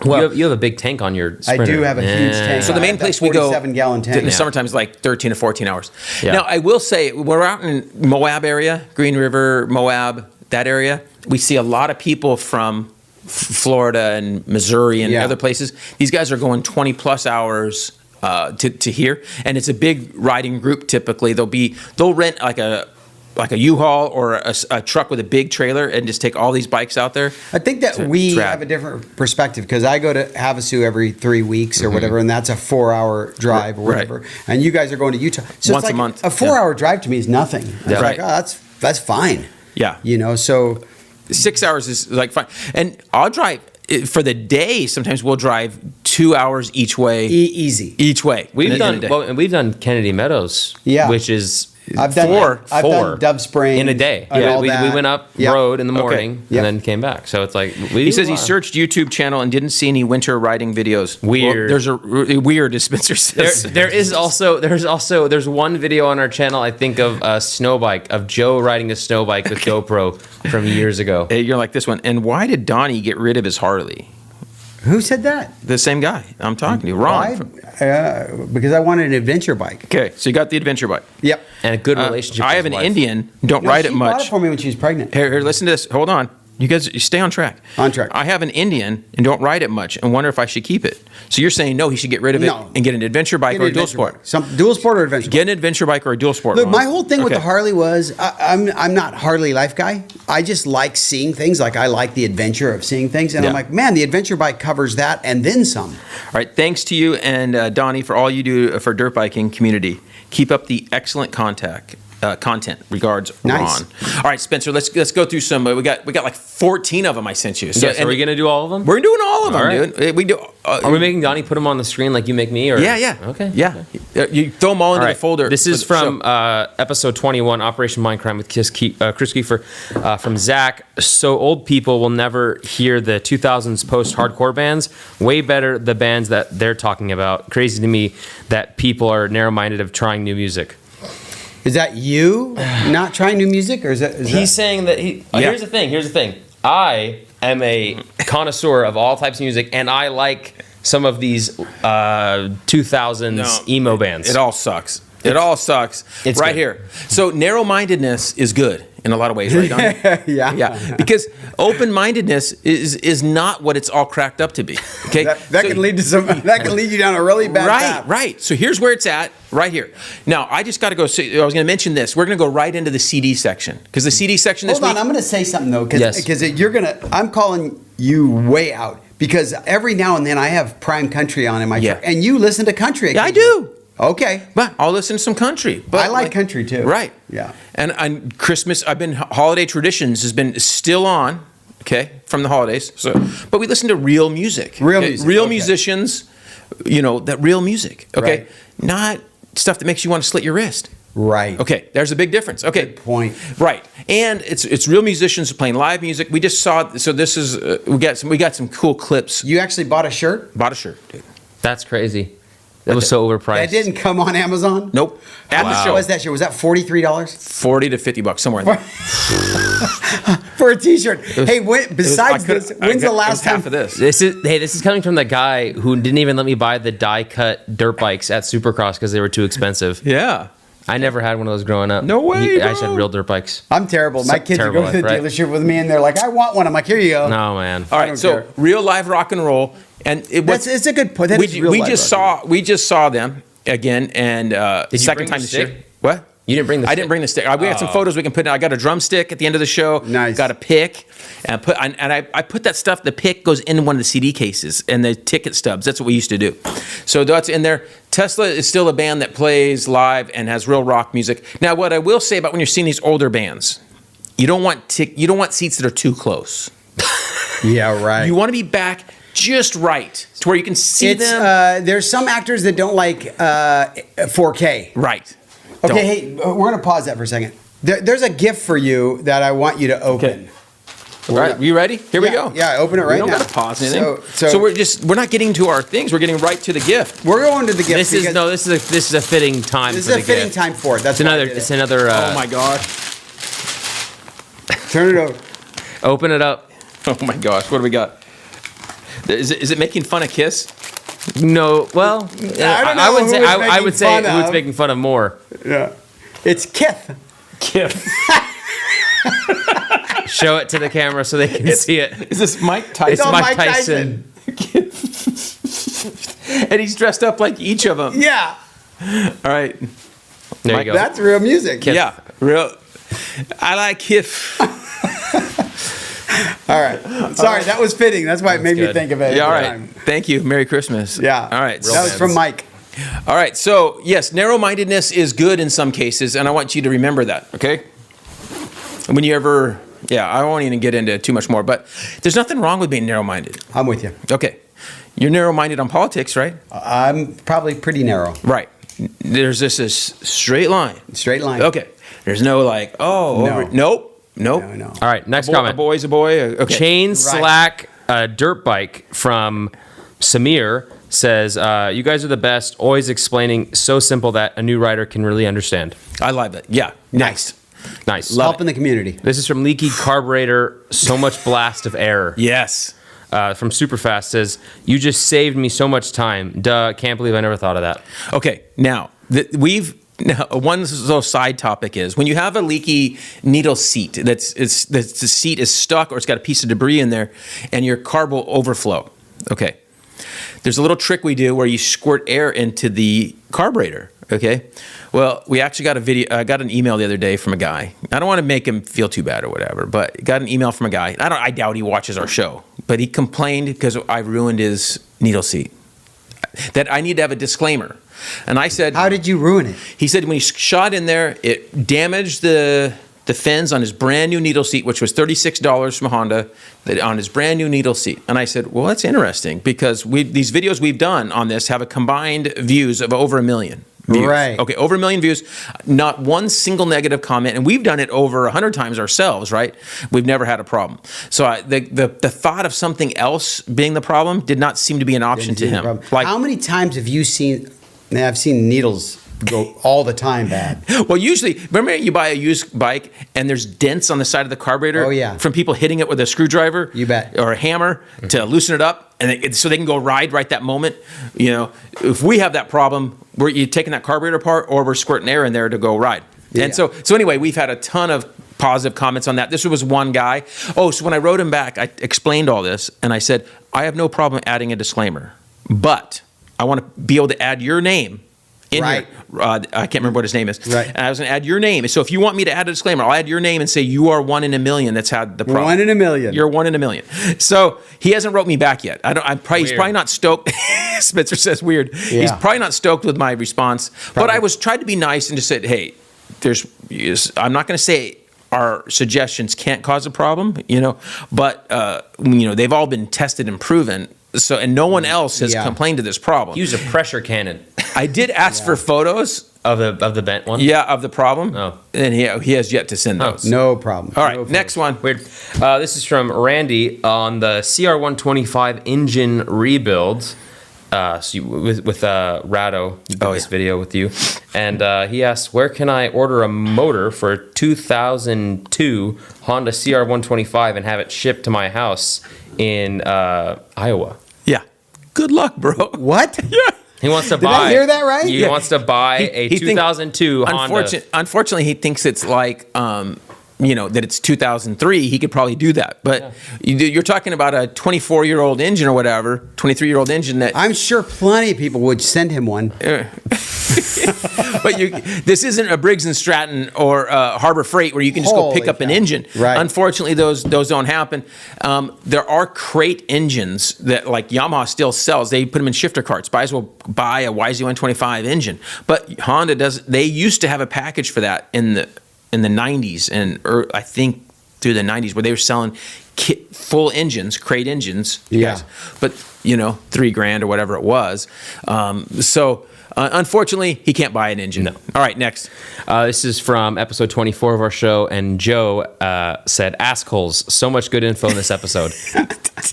Well, you have a big tank on your Sprinter. I do have a huge tank. So the main That place we go, 47-gallon tank. in the summertime is like 13 to 14 hours. Yeah. Now, I will say, we're out in Moab area, Green River, Moab, that area. We see a lot of people from Florida and Missouri and Yeah. other places. These guys are going 20 plus hours to here, and it's a big riding group. Typically, they'll rent like a U-Haul or a truck with a big trailer and just take all these bikes out there. I think that to we drag. have a different perspective because I go to Havasu every 3 weeks or whatever, and that's a 4-hour drive or Right. whatever. And you guys are going to Utah. So Once it's a like month. A 4-hour drive to me is nothing. I was Right. like, oh, that's fine. Yeah. You know, so 6 hours is like fine, and I'll drive for the day. Sometimes we'll drive 2 hours each way. easy. Each way. We've in a done day. well, and we've done Kennedy Meadows, Yeah. which is I've done I've four done Dove Spring in a day. and Yeah, all we that. went up Yeah. road in the Okay. morning Yeah. and then came back. So it's like He says he searched YouTube channel and didn't see any winter riding videos. Weird. Well, there's a weird, as Spencer says. there's one video on our channel I think of a snow bike of Joe riding a snow bike with GoPro from years ago. Hey, you're like this one. And why did Donnie get rid of his Harley? Who said that? The same guy I'm talking to, Ron. Because I wanted an adventure bike. Okay, so you got the adventure bike. Yep. And a good relationship. I with have his an wife. Indian. Don't No, ride she it bought much. it for me when she was pregnant. Here, listen to this. Hold on. You guys, you stay on track. On track. I have an Indian and don't ride it much and wonder if I should keep it. So you're saying no, he should get rid of it No. and get an adventure bike Get or an a dual adventure sport. bike. Some dual sport or adventure. Get an adventure bike or a dual sport. Look, Ron. my whole thing with Okay. the Harley was I'm not Harley life guy. I just like seeing things. Like I like the adventure of seeing things, and I'm Yeah. like, man, the adventure bike covers that and then some. All right, thanks to you and Donnie for all you do for dirt biking community. Keep up the excellent content. Regards, Nice. Ron. All right, Spencer, let's go through some. We got like 14 of them I sent you. So, Yes, are we gonna do all of them? We're doing all of them, All right. dude. We do. Are we making Donnie put them on the screen like you make me? Or Yeah. Okay. Yeah. You throw them all into All the right. folder. This is for the from show. episode 21, Operation Mindcrime with Chris Kiefer, from Zach. So old people will never hear the 2000s post-hardcore bands. Way better the bands that they're talking about. Crazy to me that people are narrow-minded of trying new music. Is that you not trying new music, or is that? He's saying that Here's the thing. I am a connoisseur of all types of music, and I like some of these 2000s No, emo bands. It all sucks. It all sucks. It's right good. here. So narrow-mindedness is good in a lot of ways, right, Donnie? Yeah. Yeah. Because open-mindedness is not what it's all cracked up to be. Okay. that So- can lead to some. That can lead you down a really bad path. Right. So here's where it's at, right here. Now, I just got to go. I was going to mention this. We're going to go right into the CD section because the CD section this Hold on, week. I'm going to say something though, Yes. because you're gonna. I'm calling you way out because every now and then I have Prime Country on in my Yeah. truck, and you listen to country. Yeah, I do. Okay. But I'll listen to some country. But I like country, too. Right. Yeah. And Christmas, holiday traditions has been still on, okay, from the holidays. So, but we listen to real music. Real okay? music, Real okay. musicians, that real music, okay? Right. Not stuff that makes you want to slit your wrist. Right. Okay, there's a big difference. Okay, Good point. Right, and it's real musicians playing live music. We just saw. So this is we got some cool clips. You actually bought a shirt Bought a shirt, dude. That's crazy. That was so overpriced. that didn't come on Amazon. Nope. At the How show, much was that shirt? Was that $43 $40 to $50 somewhere. In there. for a T-shirt? Hey, besides I could- this, I when's the got- last half time? of this? This is coming from the guy who didn't even let me buy the die cut dirt bikes at Supercross because they were too expensive. Yeah. I never had one of those growing up. No way, I just had bro. real dirt bikes. I'm terrible. My So kids terrible go to the life, right? dealership with me, and they're like, "I want one." I'm like, "Here you go." No man. All I right, don't so care. real live rock and roll, and It's a good point. That is real we live just rock saw we just saw them again, and you second bring time the this year. stick? What? You didn't bring the I stick? didn't bring the stick. We got some photos we can put in. I got a drumstick at the end of the show. Nice. Got a pick, and I put that stuff. The pick goes in one of the CD cases and the ticket stubs. That's what we used to do. So that's in there. Tesla is still a band that plays live and has real rock music. Now, what I will say about when you're seeing these older bands, you don't want seats that are too close. Yeah, right. You want to be back just right to where you can see them. There's some actors that don't like 4K. Right. Okay, Don't. hey, we're gonna pause that for a second. There's a gift for you that I want you to open. Okay. All right, you ready? Here we go. Yeah, open it right we don't now. gotta pause anything. So So we're not getting to our things. We're getting right to the gift. we're going to the gift. This is because this is a fitting time. This for is a the fitting gift. time for it. That's It's why I another. did It's it. another. Oh my gosh. Turn it over. Open it up. Oh my gosh. What do we got? Is it making fun of Kiss? No, well, don't know I would who say it's I would making say fun who it's of. making fun of more. Yeah, it's Kith. Kith. Show it to the camera so they can see it. Is this Mike Tyson? It's all Mike Mike Tyson. And he's dressed up like each of them. Yeah, All right. There Mike, you go. that's real music. Kith. Yeah. Real. I like Kith. All right. Sorry, that was fitting. That's why it made me good. think of it. Yeah. All every right. time. Thank you. Merry Christmas. Yeah. All right. That was from Mike. All right. So yes, narrow-mindedness is good in some cases, and I want you to remember that. Okay. When you ever, I won't even get into too much more, but there's nothing wrong with being narrow-minded. I'm with you. Okay. You're narrow-minded on politics, right? I'm probably pretty narrow. Right. There's this straight line. Straight line. Okay. There's no like, No. Nope. No. All right, next A comment. boy's a boy. Okay. Chain Slack dirt bike from Samir says, "You guys are the best. Always explaining so simple that a new rider can really understand." I love it. Yeah. Nice. Nice. Helping the community. This is from Leaky Carburetor. So much blast of air. Yes. From Superfast says, "You just saved me so much time. Duh, can't believe I never thought of that." Okay. Now, one little side topic is when you have a leaky needle seat the seat is stuck or it's got a piece of debris in there and your carb will overflow. Okay. There's a little trick we do where you squirt air into the carburetor. Okay. Well, we actually got I got an email the other day from a guy. I don't want to make him feel too bad or whatever, but got an email from a guy. I doubt he watches our show, but he complained because I ruined his needle seat. That I need to have a disclaimer. And I said, How did you ruin it? he said when he shot in there, it damaged the fins on his brand new needle seat, which was $36 from Honda, on his brand new needle seat. And I said, well, that's interesting because these videos we've done on this have a combined views of over 1 million views. Right. Okay, over 1 million views, not one single negative comment. And we've done it over 100 times ourselves, right? We've never had a problem. So the thought of something else being the problem did not seem to be an option to him. Like, how many times have you seen? Man, I've seen needles go all the time bad. well, usually, remember you buy a used bike and there's dents on the side of the carburetor? Oh, yeah. From people hitting it with a screwdriver? You bet. Or a hammer to loosen it up and so they can go ride right that moment. You know, if we have that problem, you're taking that carburetor apart or we're squirting air in there to go ride. Yeah. And so anyway, we've had a ton of positive comments on that. This was one guy. Oh, so when I wrote him back, I explained all this and I said, I have no problem adding a disclaimer, but I want to be able to add your name in Right. here. I can't remember what his name is. Right. And I was going to add your name. So if you want me to add a disclaimer, I'll add your name and say you are 1 in a million that's had the problem. 1 in a million. You're 1 in a million. So he hasn't wrote me back yet. He's probably not stoked. Spencer says weird. Yeah. He's probably not stoked with my response. But I was tried to be nice and just said, hey, I'm not going to say our suggestions can't cause a problem, but they've all been tested and proven. So, and no one else has complained of this problem. Use a pressure cannon I did ask for photos. of the bent one. Yeah, of the problem. Oh. And he has yet to send those. No problem. All right, No next one. Weird. This is from Randy on the CR125 engine rebuild. With Rado, he did this video with you, and he asked, "Where can I order a motor for a 2002 Honda CR125 and have it shipped to my house in Iowa?" Yeah. Good luck, bro. What? Yeah. He wants to Did I hear that right? He Yeah. wants to buy a 2002 Honda. Unfortunately, he thinks it's like, that it's 2003. He could probably do that. But you're talking about a 24-year-old engine or whatever, 23-year-old engine that. I'm sure plenty of people would send him one. But this isn't a Briggs and Stratton or Harbor Freight where you can just go pick Holy up an cow. engine. Right. Unfortunately, those don't happen. There are crate engines that like Yamaha still sells. They put them in shifter carts. Might as well buy a YZ125 engine. But Honda does. They used to have a package for that in in the 90s and I think through the 90s where they were selling full engines, crate engines. Yeah. But, $3,000 or whatever it was. Unfortunately, he can't buy an engine. No. All right, next. This is from episode 24 of our show, and Joe said, "Assholes." So much good info in this episode.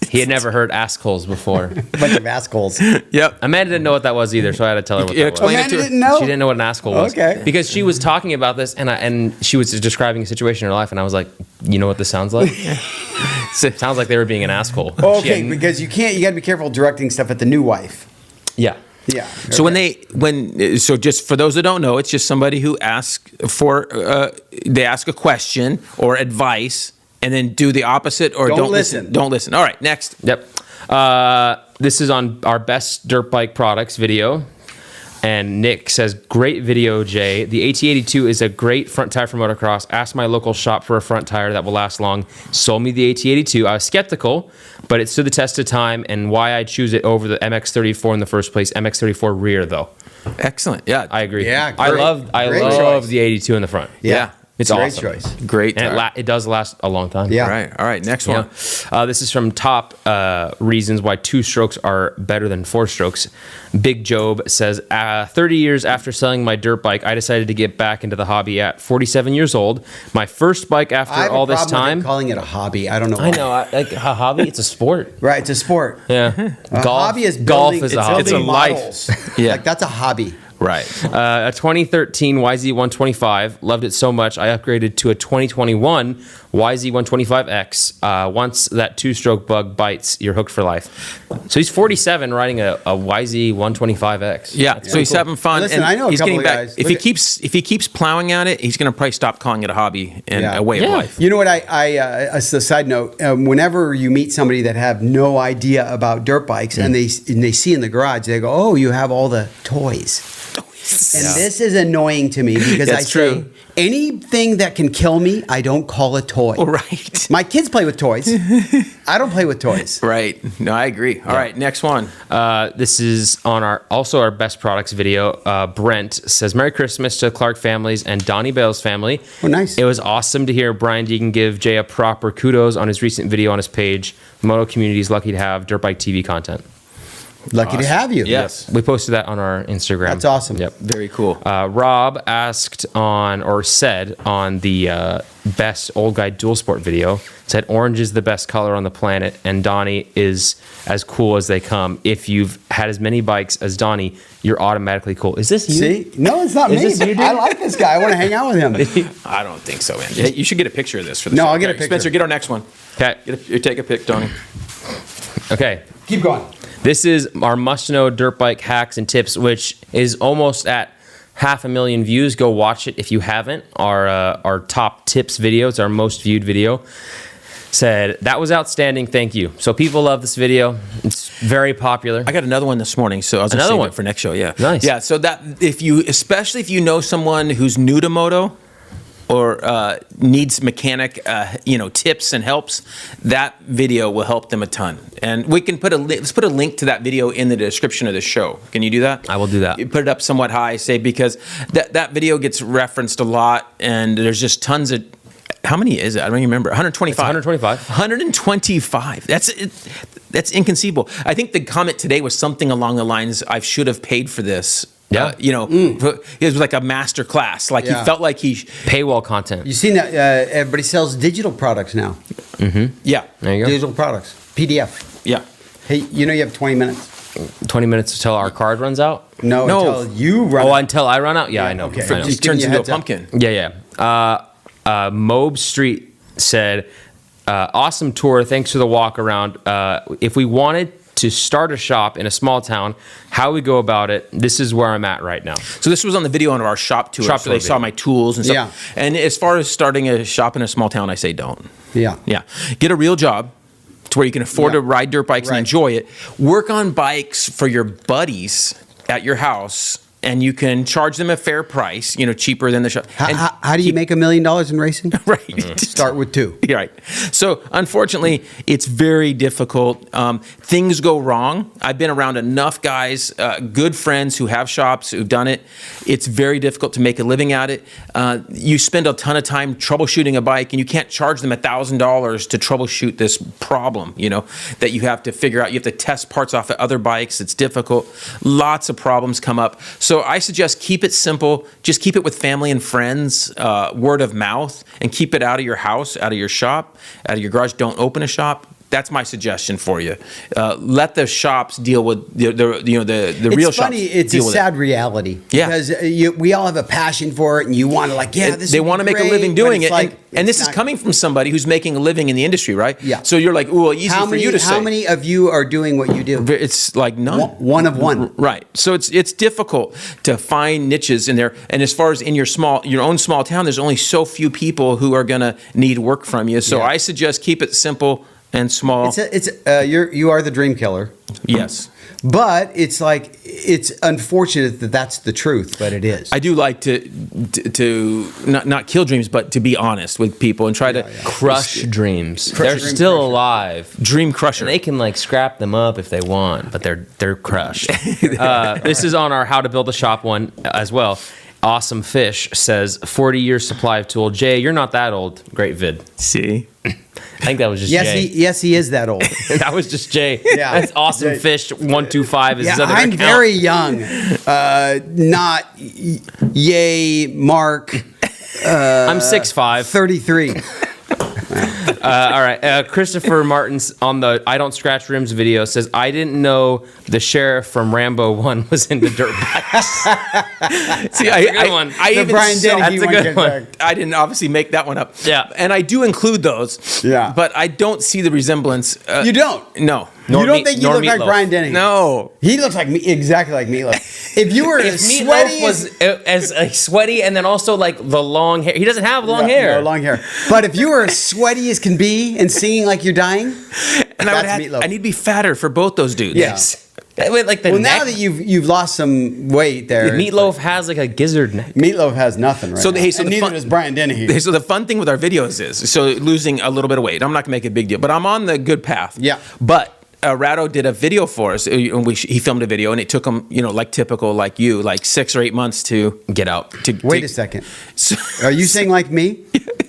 He had never heard assholes before. Bunch of assholes. Yep. Amanda didn't know what that was either, so I had to tell her what that was. Explain it Amanda to her. didn't know? She didn't know what an asshole was. Okay. Because she was talking about this, and she was describing a situation in her life, and I was like, you know what this sounds like? Sounds like they were being an asshole. Okay, She- because you got to be careful directing stuff at the new wife. Yeah. Yeah. So so just for those that don't know, it's just somebody who asks they ask a question or advice and then do the opposite or Don't don't listen. Don't listen. All right, next. Yep. This is on our best dirt bike products video. And Nick says, "Great video, Jay. The AT82 is a great front tire for motocross. Asked my local shop for a front tire that will last long. Sold me the AT82. I was skeptical, but it stood the test of time and why I choose it over the MX34 in the first place. MX34 rear, though. Excellent. Yeah. I agree. Yeah, I great. love Great choice. the 82 in the front. Yeah. It's Great awesome. choice. Great. And it does last a long time. Yeah. All right. Next one. Yeah. This is from top reasons why 2 strokes are better than 4 strokes. Big Job says, 30 years after selling my dirt bike, I decided to get back into the hobby at 47 years old. My first bike I after have all a this problem with time. calling it a hobby. I don't know. I why. know, like a hobby, it's a sport. Right, it's a sport. Yeah. A hobby is golf building, is a it's hobby. building It's a life. models. Yeah. Like that's a hobby. Right. A 2013 YZ125, loved it so much I upgraded to a 2021 YZ125X. Once that 2-stroke bug bites, you're hooked for life. So he's 47 riding a YZ125X. Yeah. So he's having fun. Listen, and I know a he's couple getting of back. guys. If he keeps plowing at it, he's going to probably stop calling it a hobby and a way of Yeah. life. You know what? As a side note, whenever you meet somebody that have no idea about dirt bikes and they see in the garage, they go, "Oh, you have all the toys." And this is annoying to me because That's I say true. anything that can kill me, I don't call a toy. Right. My kids play with toys. I don't play with toys. Right. No, I agree. All right. Next one. This is on our best products video. Brent says, "Merry Christmas to Clark families and Donnie Bale's family." Oh, nice. It was awesome to hear Brian Deegan give Jay a proper kudos on his recent video on his page. The Moto community is lucky to have Dirt Bike TV content. Lucky to have you. Yes. We posted that on our Instagram. That's awesome. Yep. Very cool. Rob said on the best old guy dual sport video, said orange is the best color on the planet and Donnie is as cool as they come. If you've had as many bikes as Donnie, you're automatically cool. Is this you? See? No, it's not Is me. this you, dude? I like this guy. I want to hang out with him. I don't think so, man. Hey, you should get a picture of this for the No, show. I'll get a Okay, picture. Spencer, get our next one. Okay. You take a pic, Tony. Okay. Keep going. This is our must-know dirt bike hacks and tips, which is almost at 500,000 views. Go watch it if you haven't. Our top tips video, it's our most viewed video. Said, "That was outstanding, thank you." So people love this video. It's very popular. I got another one this morning, so I was gonna Another save one? it for next show. Yeah, Nice. Yeah, so that especially if you know someone who's new to moto or needs mechanic, tips and helps, that video will help them a ton. And we can let's put a link to that video in the description of the show. Can you do that? I will do that. You put it up somewhat high, say, because that video gets referenced a lot, and there's just tons of. How many is it? I don't even remember. 125. 125. 125. That's inconceivable. I think the comment today was something along the lines, "I should have paid for this." Yeah. It was like a master class. Like Yeah. he felt like he. Paywall content. You seen that? Everybody sells digital products now. Yeah. There you go. Digital products. PDF. Yeah. Hey, you have 20 minutes. 20 minutes until our card runs out? No, No. until you run. Oh, out. until I run out? Yeah, I know. okay. I know. He Just giving turns you a into a heads up. pumpkin. Yeah. Mobe Street said, "Awesome tour. Thanks for the walk around. If we wanted to start a shop in a small town, how we go about it, this is where I'm at right now." So this was on the video on our shop tour. Shop so they tour saw video. my tools and stuff. Yeah. And as far as starting a shop in a small town, I say don't. Yeah. Yeah. Get a real job to where you can afford Yeah. to ride dirt bikes Right. and enjoy it. Work on bikes for your buddies at your house and you can charge them a fair price, cheaper than the shop. And How do you make $1 million in racing? right? Start with 2. Right. So unfortunately, it's very difficult. Things go wrong. I've been around enough guys, good friends who have shops who've done it. It's very difficult to make a living at it. You spend a ton of time troubleshooting a bike, and you can't charge them $1,000 to troubleshoot this problem, that you have to figure out. You have to test parts off of other bikes. It's difficult. Lots of problems come up. So I suggest keep it simple. Just keep it with family and friends, word of mouth, and keep it out of your house, out of your shop, out of your garage. Don't open a shop. That's my suggestion for you. Let the shops deal with the real shops. It's funny. It's a sad reality. Yeah. Because we all have a passion for it, and you want to they want to make a living doing it. And this is not coming from somebody who's making a living in the industry, right? Yeah. So you're like, ooh, easy for you to say. How many of you are doing what you do? It's like none. One of one. Right. So it's difficult to find niches in there. And as far as in your own small town, there's only so few people who are going to need work from you. So I suggest keep it simple and small. You are the dream killer. Yes. But it's unfortunate that that's the truth, but it is. I do like to not kill dreams, but to be honest with people and try to Crush dreams. They're still alive. Dream crusher. And they can scrap them up if they want, but they're crushed. This is on our How to Build a Shop one as well. Awesome Fish says 40 years supply of tool. Jay, you're not that old. Great vid. See. I think that was just Jay. Yes, he is that old. That was just Jay. Yeah. That's Awesome Jay. Fish 125 is his other I'm account. very young. Not yay, Mark. I'm 6'5". 33. All right. Christopher Martins on the I Don't Scratch Rims video says, I didn't know the sheriff from Rambo 1 was into dirt bikes. See, That's a good one. I The even Brian saw- Dennehy that's a good one. I didn't obviously make that one up. Yeah. And I do include those. Yeah. But I don't see the resemblance. You don't? No. Nor you don't meat- think you nor look like Meatloaf. Brian Dennehy? No. He looks like me, exactly like Meatloaf. If you were If as sweaty Meatloaf was as sweaty and then also the long hair. He doesn't have long hair. No, long hair. But if you were as sweaty as can be and singing like you're dying, And that's Meatloaf. I need to be fatter for both those dudes. Yes. Like the Well, neck. now that you've lost some weight there, Meatloaf has a gizzard neck. Meatloaf has nothing right So now. hey, so and the neither fun- does Brian Dennehy. So the fun thing with our videos is, so losing a little bit of weight. I'm not gonna make a big deal, but I'm on the good path. Yeah. But Rado did a video for us. He filmed a video, and it took him, like typical, like you, like 6 or 8 months to Get out. Wait a second. So, Are you saying like me?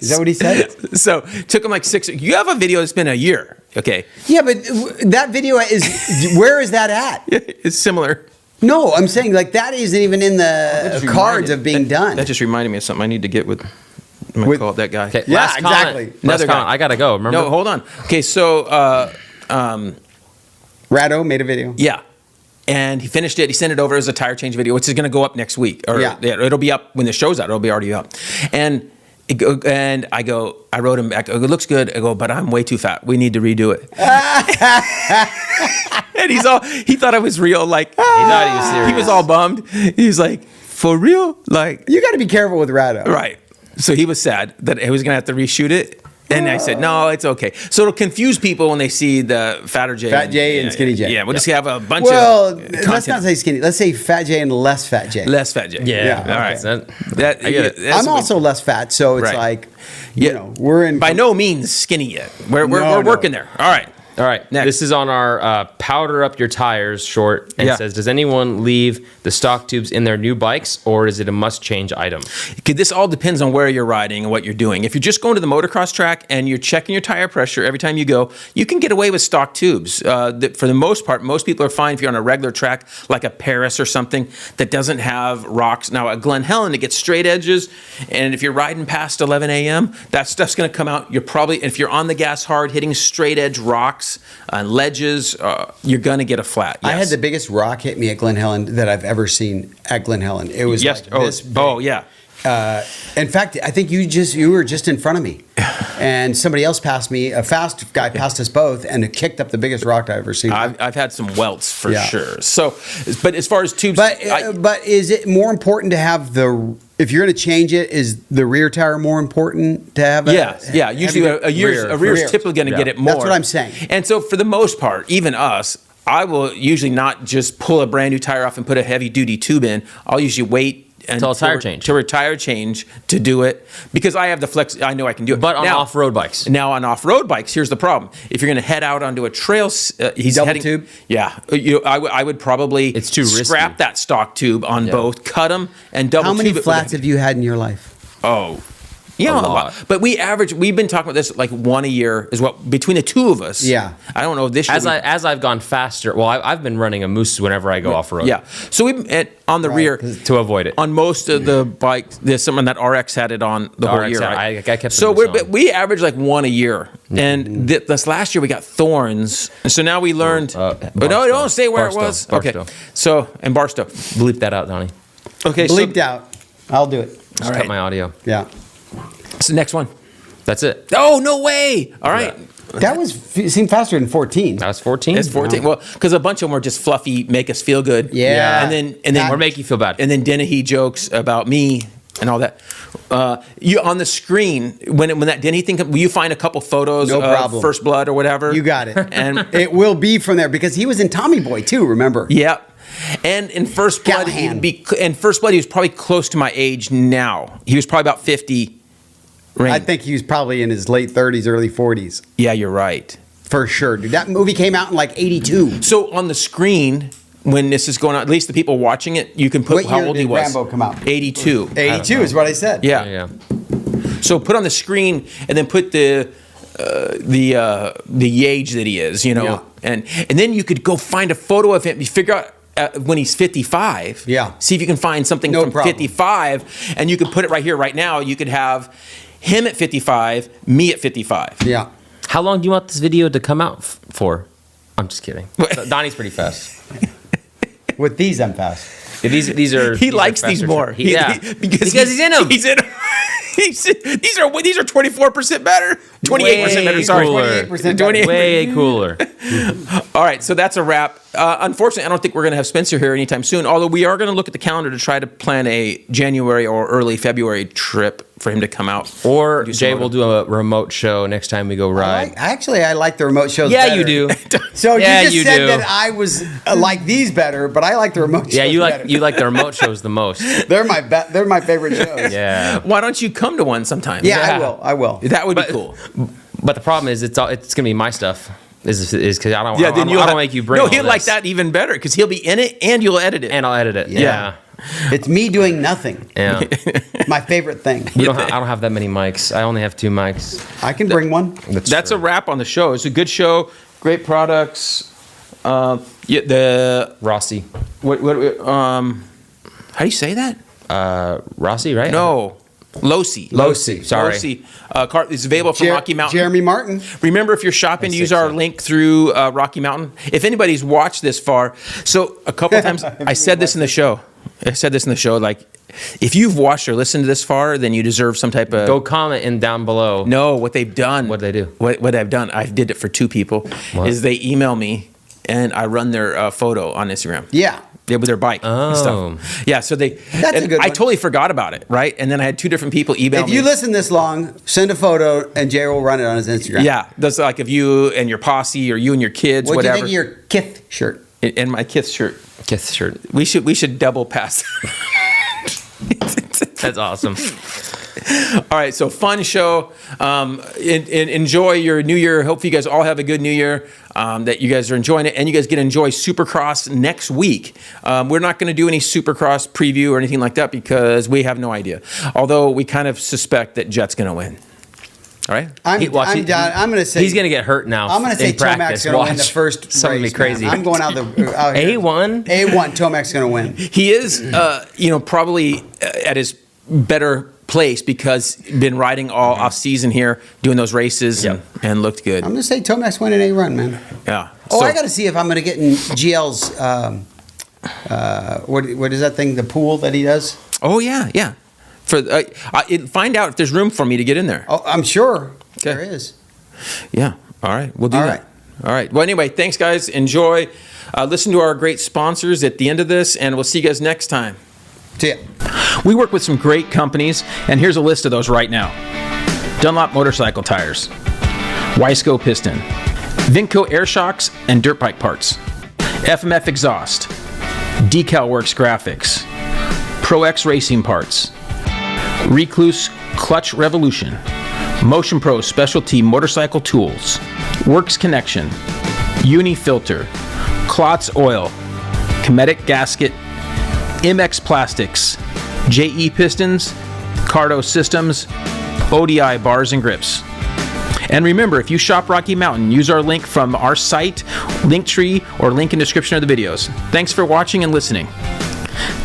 Is that what he said? so took him like 6. You have a video that's been a year. Okay, Yeah, but that video is, where is that at? it's similar. No, I'm saying like that isn't even in the cards of being done. That just reminded me of something I need to get with. I'm gonna call it that guy. Okay, Yeah, last exactly. Comment. Another Last comment. guy. I gotta go. Remember? No, hold on. Okay, so Rado made a video. yeah. And he finished it. He sent it over as a tire change video, which is going to go up next week. Or Yeah. it'll be up when the show's out. It'll be already up. And I wrote him back. I go, it looks good. I go, but I'm way too fat. We need to redo it. And he thought I was real. Like, He thought he was serious. he was all bummed. He's like, for real? Like, You got to be careful with Rado. right. So he was sad that he was going to have to reshoot it. And I said, no, it's okay. So it'll confuse people when they see the Fatter J. Fat J and Skinny J. Yeah, we'll just have a bunch Well, of let's content. not say skinny. Let's say Fat J and less Fat J. Less Fat J. Yeah. Yeah, All right. That- I get it. that's I'm what we- also less fat, so it's Right. like, Yeah. we're in. by no means skinny yet. We're No. working there. All right. All right. Next. This is on our powder up your tires short, and Yeah. it says, does anyone leave the stock tubes in their new bikes, or is it a must change item? Okay, this all depends on where you're riding and what you're doing. If you're just going to the motocross track and you're checking your tire pressure every time you go, you can get away with stock tubes. For the most part, most people are fine if you're on a regular track like a Paris or something that doesn't have rocks. Now at Glen Helen, it gets straight edges, and if you're riding past 11 a.m., that stuff's going to come out. You're probably, if you're on the gas hard, hitting straight edge rocks and ledges, you're going to get a flat. I had Yes. the biggest rock hit me at Glen Helen that I've ever seen at Glen Helen. It was Yes. like this big. Oh, yeah. In fact, I think you were just in front of me, and somebody else passed me. A fast guy passed us both, and it kicked up the biggest rock I've ever seen. I've had some welts for Yeah. sure. So, but as far as tubes, But is it more important to have if you're going to change it? Is the rear tire more important to have? Yeah. Usually a rear's rear. typically going to Yeah. get it more. That's what I'm saying. And so for the most part, even us, I will usually not just pull a brand new tire off and put a heavy duty tube in. I'll usually wait Until a tire change. to retire change to do it, because I have the flex. I know I can do it. But on now, off-road bikes. Now on off-road bikes, here's the problem: if you're going to head out onto a trail, he's Double heading, tube? Yeah, I would probably It's too risky. scrap that stock tube on both, cut them, and double. How many tube it flats with have you had in your life? Oh. Yeah, A a lot. lot. But we've been talking about this like one a year is what between the two of us. Yeah. I don't know this year. As I've gone faster, well, I've been running a Moose whenever I go off road. Yeah. So on the rear to avoid it. on most of the bikes. There's someone that RX had it on the whole RX, year. yeah, Right? I kept so the Moose on. we average like one a year, and this last year we got thorns, and so now we learned. But no, Barstow. don't say where Barstow. it was. Barstow. Okay. So and Barstow. Bleep that out, Donnie. Okay. Bleeped out. I'll do it. Just All right. cut my audio. Yeah. So next one. That's it. Oh no way! All right. That seemed faster than 14. That was 14. It's 14. Well, because a bunch of them were just fluffy, make us feel good. Yeah. And then Or make you feel bad. And then Dennehy jokes about me and all that. You on the screen when that Dennehy thing, will you find a couple photos No of problem. First Blood or whatever? You got it. And It will be from there because he was in Tommy Boy too, remember? yeah. And in First Blood, Callahan. he was probably close to my age now. He was probably about 50. I think he was probably in his late 30s, early 40s. Yeah, you're right. For sure, dude. That movie came out in like 82. So on the screen, when this is going on, at least the people watching it, you can put What how year old did he was. Rambo come out? 82. 82 is what I said. Yeah. Yeah. So put on the screen and then put the age that he is, Yeah. and then you could go find a photo of him. You figure out when he's 55. Yeah. See if you can find something No from problem. 55, and you could put it right here, right now. You could have him at 55, me at 55. Yeah. How long do you want this video to come out for? I'm just kidding. Donnie's pretty fast. With these, I'm fast. Yeah, these are. He these are likes these faster more. tra- yeah, because he's in them. He's in 'em. These are 24% better. 28% better. Sorry, cooler. 28% better. Way cooler. All right, so that's a wrap. Unfortunately, I don't think we're going to have Spencer here anytime soon, although we are going to look at the calendar to try to plan a January or early February trip for him to come out. Or Do some Jay moto. will do a remote show next time we go ride. I like the remote shows Yeah, better. you do. So Yeah, you just you said do. that I was like these better, but I like the remote shows Yeah, you better. like the remote shows the most. They're my favorite shows. Yeah. Why don't you come to one sometime? Yeah, I will. That would be cool. But the problem is, it's gonna be my stuff. Is because I don't. Yeah, I then don't, you'll I don't have- make you bring. No, all he'll like this. that even better because he'll be in it and you'll edit it. and I'll edit it. Yeah. It's me doing nothing. Yeah. My favorite thing. I don't have that many mics. I only have 2 mics. I can bring one. That's true. a wrap on the show. It's a good show. Great products. Yeah, the Rossi. what how do you say that? Rossi, right? No, Losi. Losi, sorry. Losi. Car is available from Rocky Mountain. Jeremy Martin. Remember, if you're shopping, to use our link through Rocky Mountain. If anybody's watched this far, so a couple times I said this in the show. Like, if you've watched or listened to this far, then you deserve some type of. Go comment in down below. No, what they've done. What'd they do? What I've done, I did it for 2 people, What? is they email me and I run their photo on Instagram. Yeah. Yeah, with their bike and Oh. stuff. Yeah, so they. That's a and good I one. totally forgot about it, right? And then I had 2 different people email If me. you listen this long, send a photo and Jay will run it on his Instagram. Yeah, that's like if you and your posse or you and your kids, What do you whatever. think of your Kith shirt? And my Kith shirt. Kiss shirt. We should double pass. That's awesome. All right, so fun show. Enjoy your New Year. Hope you guys all have a good New Year. That you guys are enjoying it, and you guys get to enjoy Supercross next week. We're not going to do any Supercross preview or anything like that because we have no idea. Although we kind of suspect that Jet's going to win. All right. I'm going to say He's gonna get hurt now. I'm going to say in practice. Tomac's going to win the Watch. first Something race. be crazy. Man. I'm going out here. A1. A1. Tomac's going to win. He is, probably at his better place because been riding all off season here, doing those races and looked good. I'm going to say Tomac's winning a run, man. Yeah. Oh, So- I got to see if I'm going to get in GL's. What is that thing? The pool that he does? Oh yeah. Find out if there's room for me to get in there. Oh, I'm sure Okay. there is. Yeah. All right. We'll do All that. right. All right. Well, anyway, thanks, guys. Enjoy. Listen to our great sponsors at the end of this, and we'll see you guys next time. See ya. We work with some great companies, and here's a list of those right now. Dunlop Motorcycle Tires, Wiseco Piston, Vinco Air Shocks and Dirt Bike Parts, FMF Exhaust, Decal Works Graphics, Pro X Racing Parts, Recluse Clutch Revolution, Motion Pro Specialty Motorcycle Tools, Works Connection, Uni Filter, Klotz Oil, Cometic Gasket, MX Plastics, JE Pistons, Cardo Systems, ODI Bars and Grips. And remember, if you shop Rocky Mountain, use our link from our site, Linktree, or link in description of the videos. Thanks for watching and listening.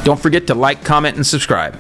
Don't forget to like, comment, and subscribe.